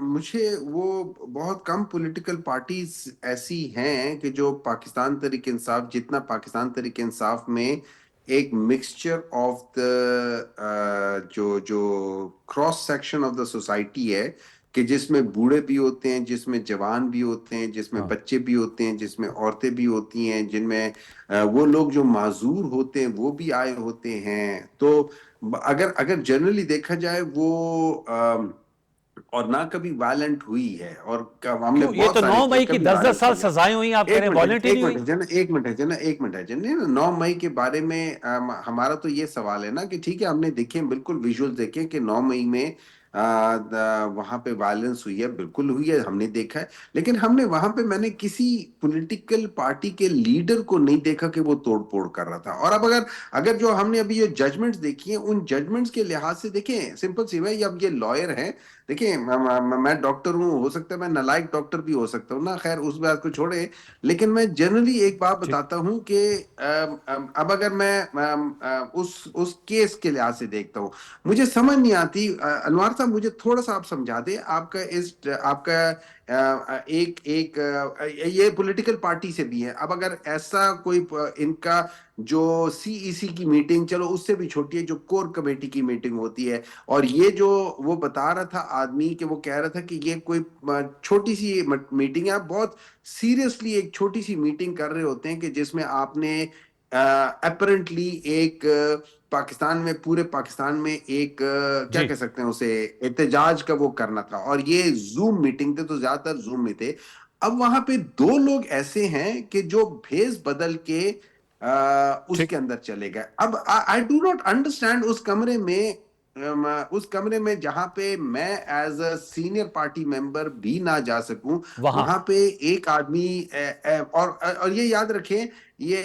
मुझे वो बहुत कम पॉलिटिकल पार्टीज ऐसी हैं कि जो पाकिस्तान तहरीक इंसाफ, जितना पाकिस्तान तहरीक इंसाफ में एक मिक्सचर ऑफ द जो cross section of the society है, कि जिसमें बूढ़े भी होते हैं, जिसमें जवान भी होते हैं, जिसमें बच्चे भी होते हैं, जिसमें औरतें भी होती हैं, जिनमें वो लोग जो माजूर होते हैं वो भी आए होते हैं। तो अगर जनरली देखा जाए वो और ना कभी वायलेंट हुई है, और हमने ये तो 9 मई की 10-10 साल सजाएं हुई, आप कह रहे हैं वायलेंट नहीं हुई? एक मिनट है जन 9 मई के बारे में हमारा तो ये सवाल है ना कि ठीक है, हमने देखे बिल्कुल विजुअल देखे कि 9 मई में वहां पे वायलेंस हुई है, बिल्कुल हुई है, हमने देखा है। लेकिन हमने वहां पे, मैंने किसी पॉलिटिकल पार्टी के लीडर को नहीं देखा कि वो तोड़फोड़ कर रहा था। और अब अगर जो हमने अभी ये जजमेंट्स देखी हैं, उन जजमेंट्स के लिहाज से देखें, सिंपल सी है, अब ये लॉयर हैं, देखिए मैं डॉक्टर हूँ, हो सकता है मैं नालायक डॉक्टर भी हो सकता हूँ ना, खैर उस बात को छोड़े, लेकिन मैं जनरली एक बात बताता हूँ कि अब अगर मैं उस केस के लिहाज से देखता हूँ, मुझे समझ नहीं आती। अनवर साहब, मुझे थोड़ा सा आप समझा दे, आपका ये पॉलिटिकल पार्टी से भी है। अब अगर ऐसा कोई इनका जो सीईसी की मीटिंग, चलो उससे भी छोटी है, जो कोर कमेटी की मीटिंग होती है, और ये जो वो बता रहा था आदमी कि वो कह रहा था कि ये कोई छोटी सी मीटिंग है, आप बहुत सीरियसली एक छोटी सी मीटिंग कर रहे होते हैं कि जिसमें आपने अपरेंटली एक पाकिस्तान में, पूरे पाकिस्तान में एक क्या कह सकते हैं उसे, एहतजाज का वो करना था, और ये जूम मीटिंग थे तो ज्यादातर जूम में थे। अब वहां पे दो लोग ऐसे हैं कि जो भेस बदल के उसके अंदर चले गए। अब आई डू नॉट अंडरस्टैंड उस कमरे में, जहां पे मैं as a senior party member भी ना जा सकूं, वहां पे एक आदमी और ये याद रखें, ये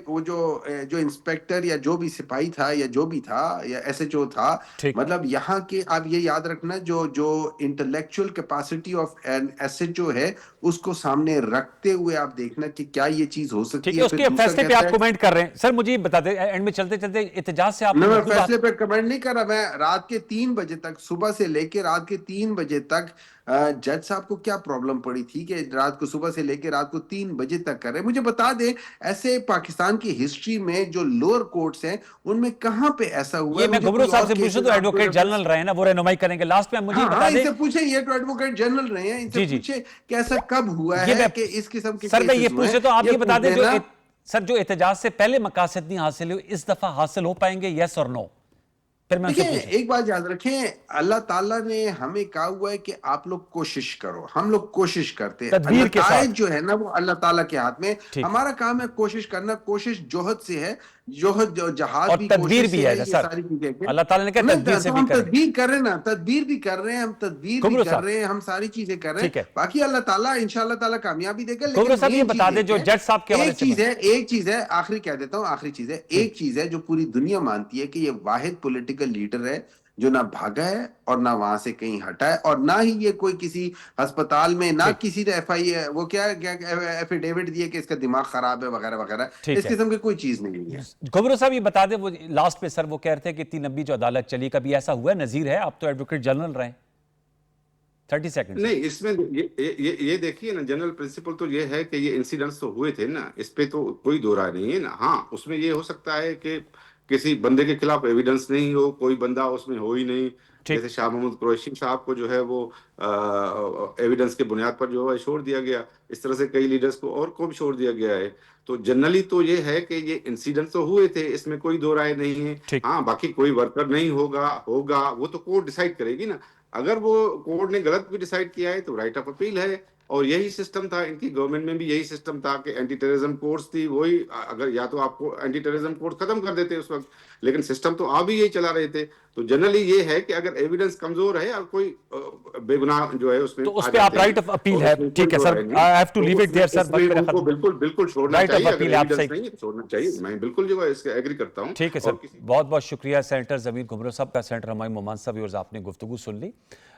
वो जो इंस्पेक्टर या जो भी सिपाही था या जो भी था या एसएचओ था, मतलब यहाँ के, आप ये याद रखना, जो intellectual capacity of an SHO है उसको सामने रखते हुए आप देखना कि क्या ये चीज हो सकती है। उसके फैसले पे आप कमेंट कर रहे हैं सर, मुझे बता दें एंड में चलते चलते एहतजाज से आप। मैं फैसले पे कमेंट नहीं कर रहा, मैं रात के 3 बजे तक, सुबह से लेकर रात के 3 बजे तक जज साहब को क्या प्रॉब्लम पड़ी थी कि रात को, सुबह से लेकर रात को 3 बजे तक कर रहे। मुझे बता दें, ऐसे पाकिस्तान की हिस्ट्री में जो लोअर कोर्ट्स हैं उनमें कहां पे ऐसा हुआ ये मैं घुमरो साहब से पूछूं तो एडवोकेट जनरल रहे हैं ना, वो रहनुमाई करेंगे लास्ट में। मुझे बता दें, इनसे पूछे, ये तो एडवोकेट जनरल रहे हैं, इनसे पूछे कि ऐसा कब हुआ है कि इस किस्म के सर मैं ये पूछे तो आप ये बता दें, जो एहतजाज से पहले मकासद नहीं हासिल हुए, इस दफा हासिल हो पाएंगे, यस और नो? देखिए, एक बात याद रखें, अल्लाह ताला ने हमें कहा हुआ है कि आप लोग कोशिश करो, हम लोग कोशिश करते हैं, नताइज जो है ना वो अल्लाह ताला के हाथ में। हमारा काम है कोशिश करना, कोशिश जोहद से है, जोहद जो जहाज और भी तदबीर कोशिश भी से है, ये सारी चीजें अल्लाह ताला ने कहा तदबीर से भी हम तदबीर कर रहे हैं ना, तदबीर भी कर रहे हैं, हम तदबीर भी कर रहे हैं, हम सारी चीजें कर रहे हैं, बाकी अल्लाह ताला इंशाअल्लाह ताला कामयाबी देगा। लेकिन ये बता दें, जो जज साहब के हवाले से एक चीज है, आखिरी कह देता हूं, आखिरी चीज है, एक चीज है जो पूरी दुनिया मानती है कि ये वाहिद पॉलिटिकल लीडर है जो ना भागा है और ना वहां से कहीं हटा है, और ना ही ये कोई किसी अस्पताल में, ना किसी ने वो क्या एफिडेविट दिए कि इसका दिमाग खराब है वगैरह वगैरह, इस किस्म की कोई चीज नहीं है। घुमरो साहब ये बता दें, वो लास्ट पे सर वो कह रहे थे कि 3 नब्बी जो अदालत चली, कभी ऐसा हुआ नजीर है? आप तो एडवोकेट जनरल रहे, 30 सेकंड। नहीं, इसमें ये देखिए ना, जनरल प्रिंसिपल तो ये है कि ये इंसिडेंट्स तो हुए थे ना, इस पे तो कोई दो राय नहीं है ना। हाँ, उसमें ये हो सकता है कि किसी बंदे के खिलाफ एविडेंस नहीं हो, कोई बंदा उसमें हो ही नहीं, जैसे शाह महमूद कुरैशी साहब को जो है वो एविडेंस के बुनियाद पर जो है छोड़ दिया गया, इस तरह से कई लीडर्स को और को भी छोड़ दिया गया है। तो जनरली तो ये है कि ये इंसिडेंट तो हुए थे, इसमें कोई दो राय नहीं है। हाँ, बाकी कोई वर्कर नहीं होगा वो तो कोर्ट डिसाइड करेगी ना। अगर वो कोर्ट ने गलत भी डिसाइड किया है तो राइट ऑफ अपील है, और यही सिस्टम था इनकी गवर्नमेंट में भी, यही सिस्टम था कि एंटी टेररिज्म कोर्ट्स थी, वही अगर या तो आपको एंटी टेररिज्म कोर्ट खत्म कर देते उस वक्त, लेकिन सिस्टम तो आप भी यही चला रहे थे। तो जनरली ये है कि अगर एविडेंस कमजोर है और कोई बेगुनाह जो है उसमें, तो उस पे आप राइट ऑफ अपील है, ठीक है sir, I have to leave it there sir. बिल्कुल छोड़ना चाहिए, अगर एविडेंस नहीं है छोड़ना चाहिए, मैं बिल्कुल जो है इसके एग्री करता हूं। ठीक है सर, बहुत बहुत शुक्रिया सेनेटर ज़मीर घुमरो साहब का, सेनेटर हमायूं मोमान साहब, और आपने गुफ्तगू सुन ली।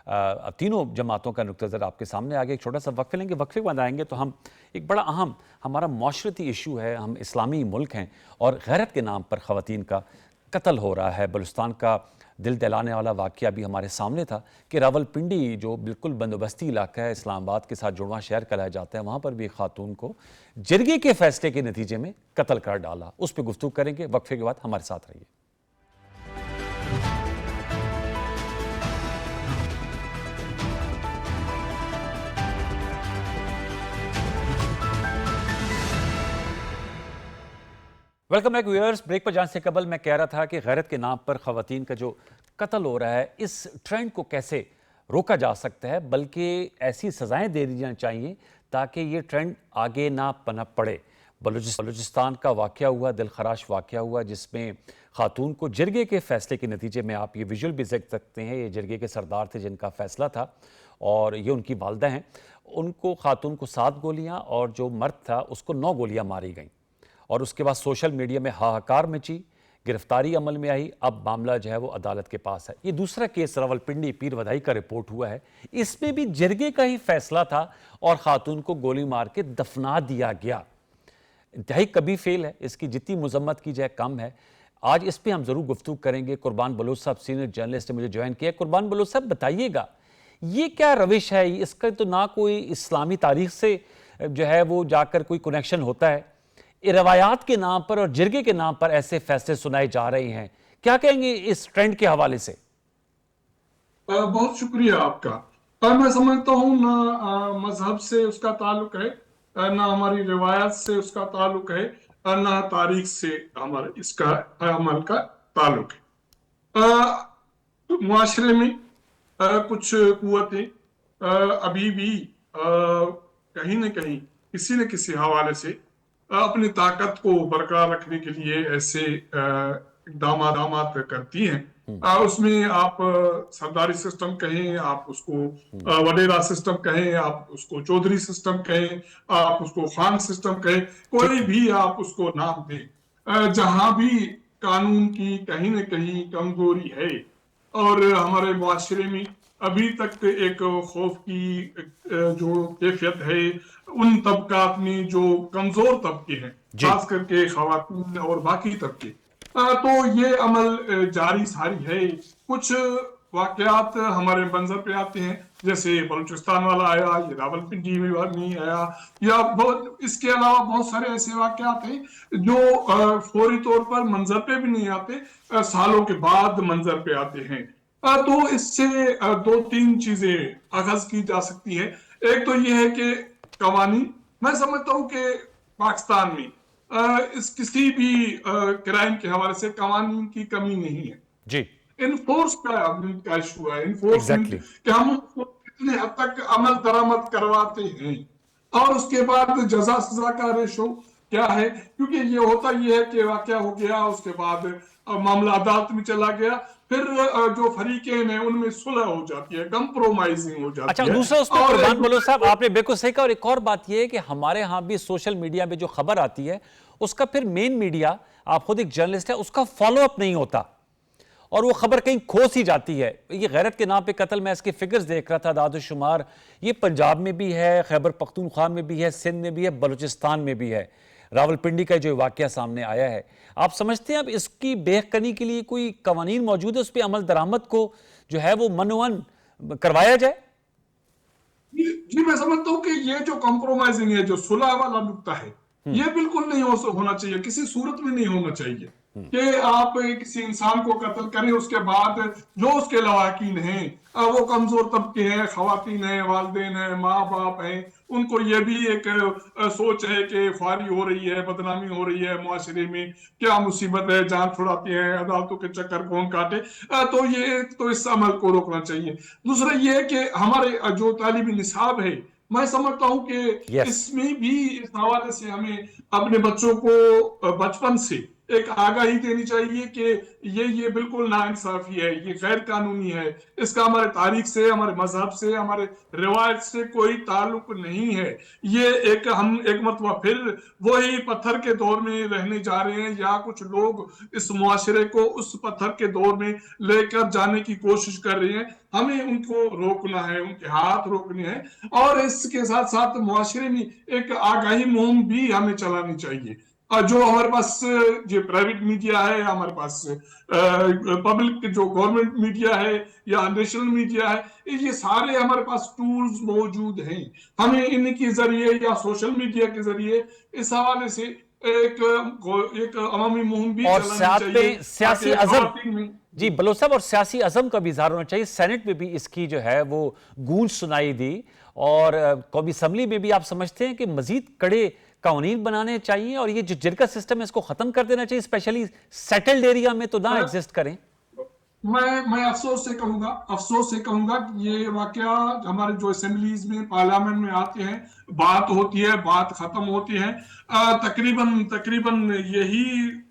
अब तीनों जमातों का नुक्ता नज़र आपके सामने आ गया। एक छोटा सा वक्फे लेंगे, वक्फे के बाद आएंगे तो हम एक बड़ा अहम हमारा माशरती इशू है, हम इस्लामी मुल्क हैं और गैरत के नाम पर ख़वातीन का कत्ल हो रहा है। बलूचिस्तान का दिल दहलाने वाला वाक़या भी हमारे सामने था कि रावलपिंडी जो बिल्कुल बंदोबस्ती इलाका है, इस्लामाबाद के साथ जुड़वा शहर कहलाया जाता है, वहाँ पर भी खातून को जरगे के फैसले के नतीजे में कत्ल कर डाला। उस पर गुफ्तगू करेंगे, वक्फे के बाद हमारे साथ रहिए। Welcome back viewers. ब्रेक पर जाने से कबल मैं कह रहा था कि गैरत के नाम पर ख़वातीन का जो कत्ल हो रहा है, इस ट्रेंड को कैसे रोका जा सकता है, बल्कि ऐसी सज़ाएं दे दी जानी चाहिए ताकि ये ट्रेंड आगे ना पनप पड़े। बलूचिस्तान का वाक़या हुआ, दिलखराश वाक़या हुआ, जिसमें खातून को जरगे के फ़ैसले के नतीजे में, आप ये विजुअल भी देख सकते हैं, ये जरगे के सरदार थे जिनका फ़ैसला था और ये उनकी वालदा हैं। उनको, खातून को 7 गोलियाँ और जो मर्द था उसको 9 गोलियाँ मारी गईं और उसके बाद सोशल मीडिया में हाहाकार मची, गिरफ्तारी अमल में आई। अब मामला जो है वो अदालत के पास है। ये दूसरा केस रावलपिंडी पीर वधाई का रिपोर्ट हुआ है, इसमें भी जरगे का ही फैसला था और खातून को गोली मार के दफना दिया गया। इंतहाई कभी फेल है, इसकी जितनी मजम्मत की जाए कम है। आज इस पर हम ज़रूर गुफ्तगू करेंगे। कुर्बान बलोच साहब सीनियर जर्नलिस्ट ने मुझे ज्वाइन किया। कुर्बान बलोच साहब, बताइएगा ये क्या रविश है? इसका तो ना कोई इस्लामी तारीख से जो है वो जाकर कोई कनेक्शन होता है, रवायात के नाम पर और जिरगे के नाम पर ऐसे फैसले सुनाए जा रहे हैं। क्या कहेंगे इस ट्रेंड के हवाले से? बहुत शुक्रिया आपका। मैं समझता हूँ ना मजहब से उसका ताल्लुक है, ना हमारी रिवायत से उसका ताल्लुक है, ना तारीख से हमारे इसका अमल का ताल्लुक है। मुआशरे में कुछ कुव्वतें अभी भी कहीं न कहीं किसी न किसी हवाले से अपनी ताकत को बरकरार रखने के लिए ऐसे इक़दामात करती हैं। उसमें आप सरदारी सिस्टम कहें, आप उसको वडेरा सिस्टम कहें, आप उसको चौधरी सिस्टम कहें, आप उसको खान सिस्टम कहें, कोई भी आप उसको नाम दें, जहां भी कानून की कहीं न कहीं कमजोरी है और हमारे मुआशरे में अभी तक एक खौफ की जो कैफियत है, उन तबकात में जो कमजोर तबके हैं, खास करके खवातीन और बाकी तबके, तो ये अमल जारी सारी है। कुछ वाकयात हमारे मंजर पे आते हैं, जैसे बलूचिस्तान वाला आया, ये रावलपिंडी में नहीं आया, या बहुत इसके अलावा बहुत सारे ऐसे वाकयात हैं जो फौरी तौर पर मंजर पे भी नहीं आते, सालों के बाद मंजर पे आते हैं। तो इससे दो तीन चीजें आगाज की जा सकती है। एक तो ये है कि कवानीन, मैं समझता हूँ कि पाकिस्तान में इस किसी भी क्राइम के हवाले से कवानीन की कमी नहीं है जी। इन्फोर्स का इशू है, इन्फोर्समेंट Exactly. कि हम उसको कितने हद तक अमल दरामद करवाते हैं, और उसके बाद जजा सजा का रेशो क्या है, क्योंकि ये होता ये है कि वाकया हो गया, उसके बाद मामला अदालत में चला गया, फिर जो फरीकें हैं उनमें सुलह हो जाती है, कंप्रोमाइजिंग हो जाती अच्छा, है। दूसरा उस पर और कुर्बान बलोच साहब, आपने बिल्कुल सही कहा। और एक और बात यह है कि हमारे यहाँ भी सोशल मीडिया में जो खबर आती है, उसका फिर मेन मीडिया, आप खुद एक जर्नलिस्ट है, उसका फॉलो अप नहीं होता और वो खबर कहीं खो सी जाती है। ये गैरत के नाम पे कत्ल, मैं इसके फिगर्स देख रहा था, दादो शुमार, ये पंजाब में भी है, खैबर पख्तूनख्वा में भी है, सिंध में भी है, बलूचिस्तान में भी है। रावलपिंडी का जो वाकया सामने आया है, आप समझते हैं अब इसकी बेखकनी के लिए कोई कवानीन मौजूद है, उस पर अमल दरामद को जो है वो मनोवन करवाया जाए? जी, मैं समझता हूँ कि ये जो कॉम्प्रोमाइजिंग है, जो सुलह वाला नुक्ता है, ये बिल्कुल नहीं होना चाहिए, किसी सूरत में नहीं होना चाहिए कि आप किसी इंसान को कत्ल करें, उसके बाद जो उसके लवाकिन हैं, वो कमजोर तबके हैं, खवातीन हैं, वालिदैन हैं, माँ बाप हैं, उनको ये भी एक सोच है कि ख्वारी हो रही है, बदनामी हो रही है मुआशरे में, क्या मुसीबत है, जान छुड़ाती है, अदालतों के चक्कर कौन काटे, तो ये तो इस अमल को रोकना चाहिए। दूसरा ये है कि हमारे जो तालीमी निसाब है, मैं समझता हूं कि इसमें भी इस हवाले से हमें अपने बच्चों को बचपन से एक आगाही देनी चाहिए कि ये बिल्कुल नाइंसाफी है, ये गैर कानूनी है, इसका हमारे तारीख से, हमारे मजहब से, हमारे रिवायत से कोई ताल्लुक नहीं है। ये हम एक मरतबा फिर वही पत्थर के दौर में रहने जा रहे हैं, या कुछ लोग इस मुआशरे को उस पत्थर के दौर में लेकर जाने की कोशिश कर रहे हैं। हमें उनको रोकना है, उनके हाथ रोकने हैं, और इसके साथ साथ मुआशरे में एक आगाही मुहिम भी हमें चलानी चाहिए। जो हमारे पास जो प्राइवेट मीडिया है, हमारे पास पब्लिक जो गवर्नमेंट मीडिया है या नेशनल मीडिया है, ये सारे हमारे पास टूल्स मौजूद हैं। हमें इनके जरिए या सोशल मीडिया के जरिए इस हवाले से एक अवामी मुहिम भी और चलानी चाहिए, सियासी अज़म, जी बलोच साहब, और सियासी अज़म का भी इज़हार होना चाहिए। सेनेट में भी इसकी जो है वो गूंज सुनाई दी, और कौमी असम्बली में भी आप समझते हैं कि मजीद कड़े कानून बनाने चाहिए, और ये जो जिरका सिस्टम है इसको खत्म कर देना चाहिए, स्पेशली सेटल्ड एरिया में तो ना एग्जिस्ट करें। मैं अफसोस से कहूंगा कि ये वाकया हमारे जो असेंबलीज में, पार्लियामेंट में आते हैं, बात होती है, बात खत्म होती है, तकरीबन यही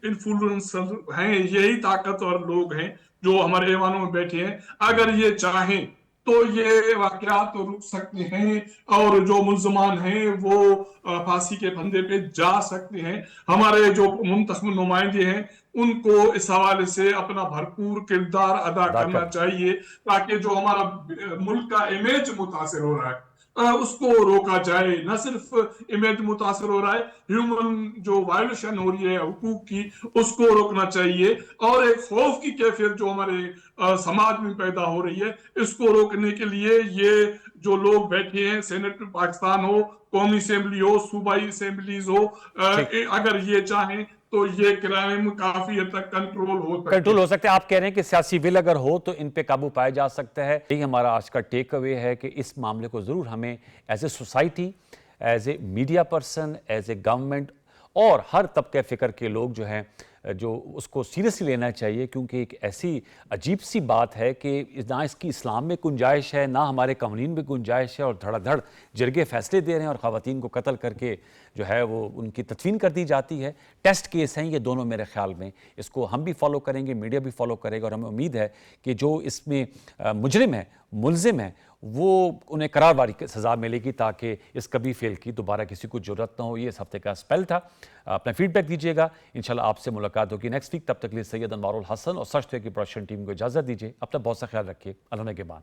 इन्फ्लुएंसर हैं, यही ताकतवर लोग हैं जो हमारे ऐवानों में बैठे हैं। अगर ये चाहें तो ये वाकयात तो रुक सकते हैं, और जो मुल्ज़मान हैं वो फांसी के फंदे पे जा सकते हैं। हमारे जो मुंतखब नुमाइंदे हैं, उनको इस हवाले से अपना भरपूर किरदार अदा करना चाहिए, ताकि जो हमारा मुल्क का इमेज मुतासिर हो रहा है उसको रोका जाए। न सिर्फ इमेज मुतासिर हो रहा है, ह्यूमन जो वायलेशन हो रही है हुकूक की, उसको रोकना चाहिए, और एक खौफ की कैफियत जो हमारे समाज में पैदा हो रही है, इसको रोकने के लिए ये जो लोग बैठे हैं, सेनेट पाकिस्तान हो, कौमी असेंबली हो, सूबाई असेंबलीज हो, अगर ये चाहें तो ये क्राइम काफी हद तक कंट्रोल हो सकता है। आप कह रहे हैं कि सियासी विल अगर हो तो इन पे काबू पाया जा सकता है। यही हमारा आज का टेक अवे है कि इस मामले को ज़रूर हमें as a society, as a media person, as a government और हर तबके फ़िक्र के लोग जो हैं جو اس کو سیریسلی لینا چاہیے، کیونکہ ایک ایسی عجیب سی بات ہے کہ نہ اس کی اسلام میں گنجائش ہے، نہ ہمارے قوانین میں گنجائش ہے، اور دھڑا دھڑ جرگے فیصلے دے رہے ہیں اور خواتین کو قتل کر کے جو ہے وہ ان کی تدفین کر دی جاتی ہے۔ ٹیسٹ کیس ہیں یہ دونوں میرے خیال میں، اس کو ہم بھی فالو کریں گے، میڈیا بھی فالو کرے گا، اور ہمیں امید ہے کہ جو اس میں مجرم ہے، ملزم ہے، وہ انہیں قرار واری سزا ملے گی، تاکہ اس کبھی فیل کی دوبارہ کسی کو ضرورت نہ ہو۔ یہ اس ہفتے کا اسپیل تھا، اپنا فیڈ بیک دیجیے گا، انشاءاللہ آپ سے ملاقات ہوگی نیکسٹ ویک۔ تب تک لیے سید انوار الحسن اور سچ تو یہ کی پروڈکشن ٹیم کو اجازت دیجیے، اپنا بہت سا خیال رکھیے، اللہ نے کے بعد۔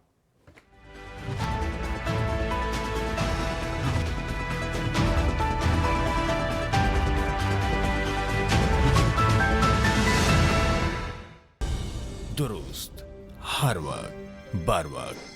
درست ہر وقت بر وقت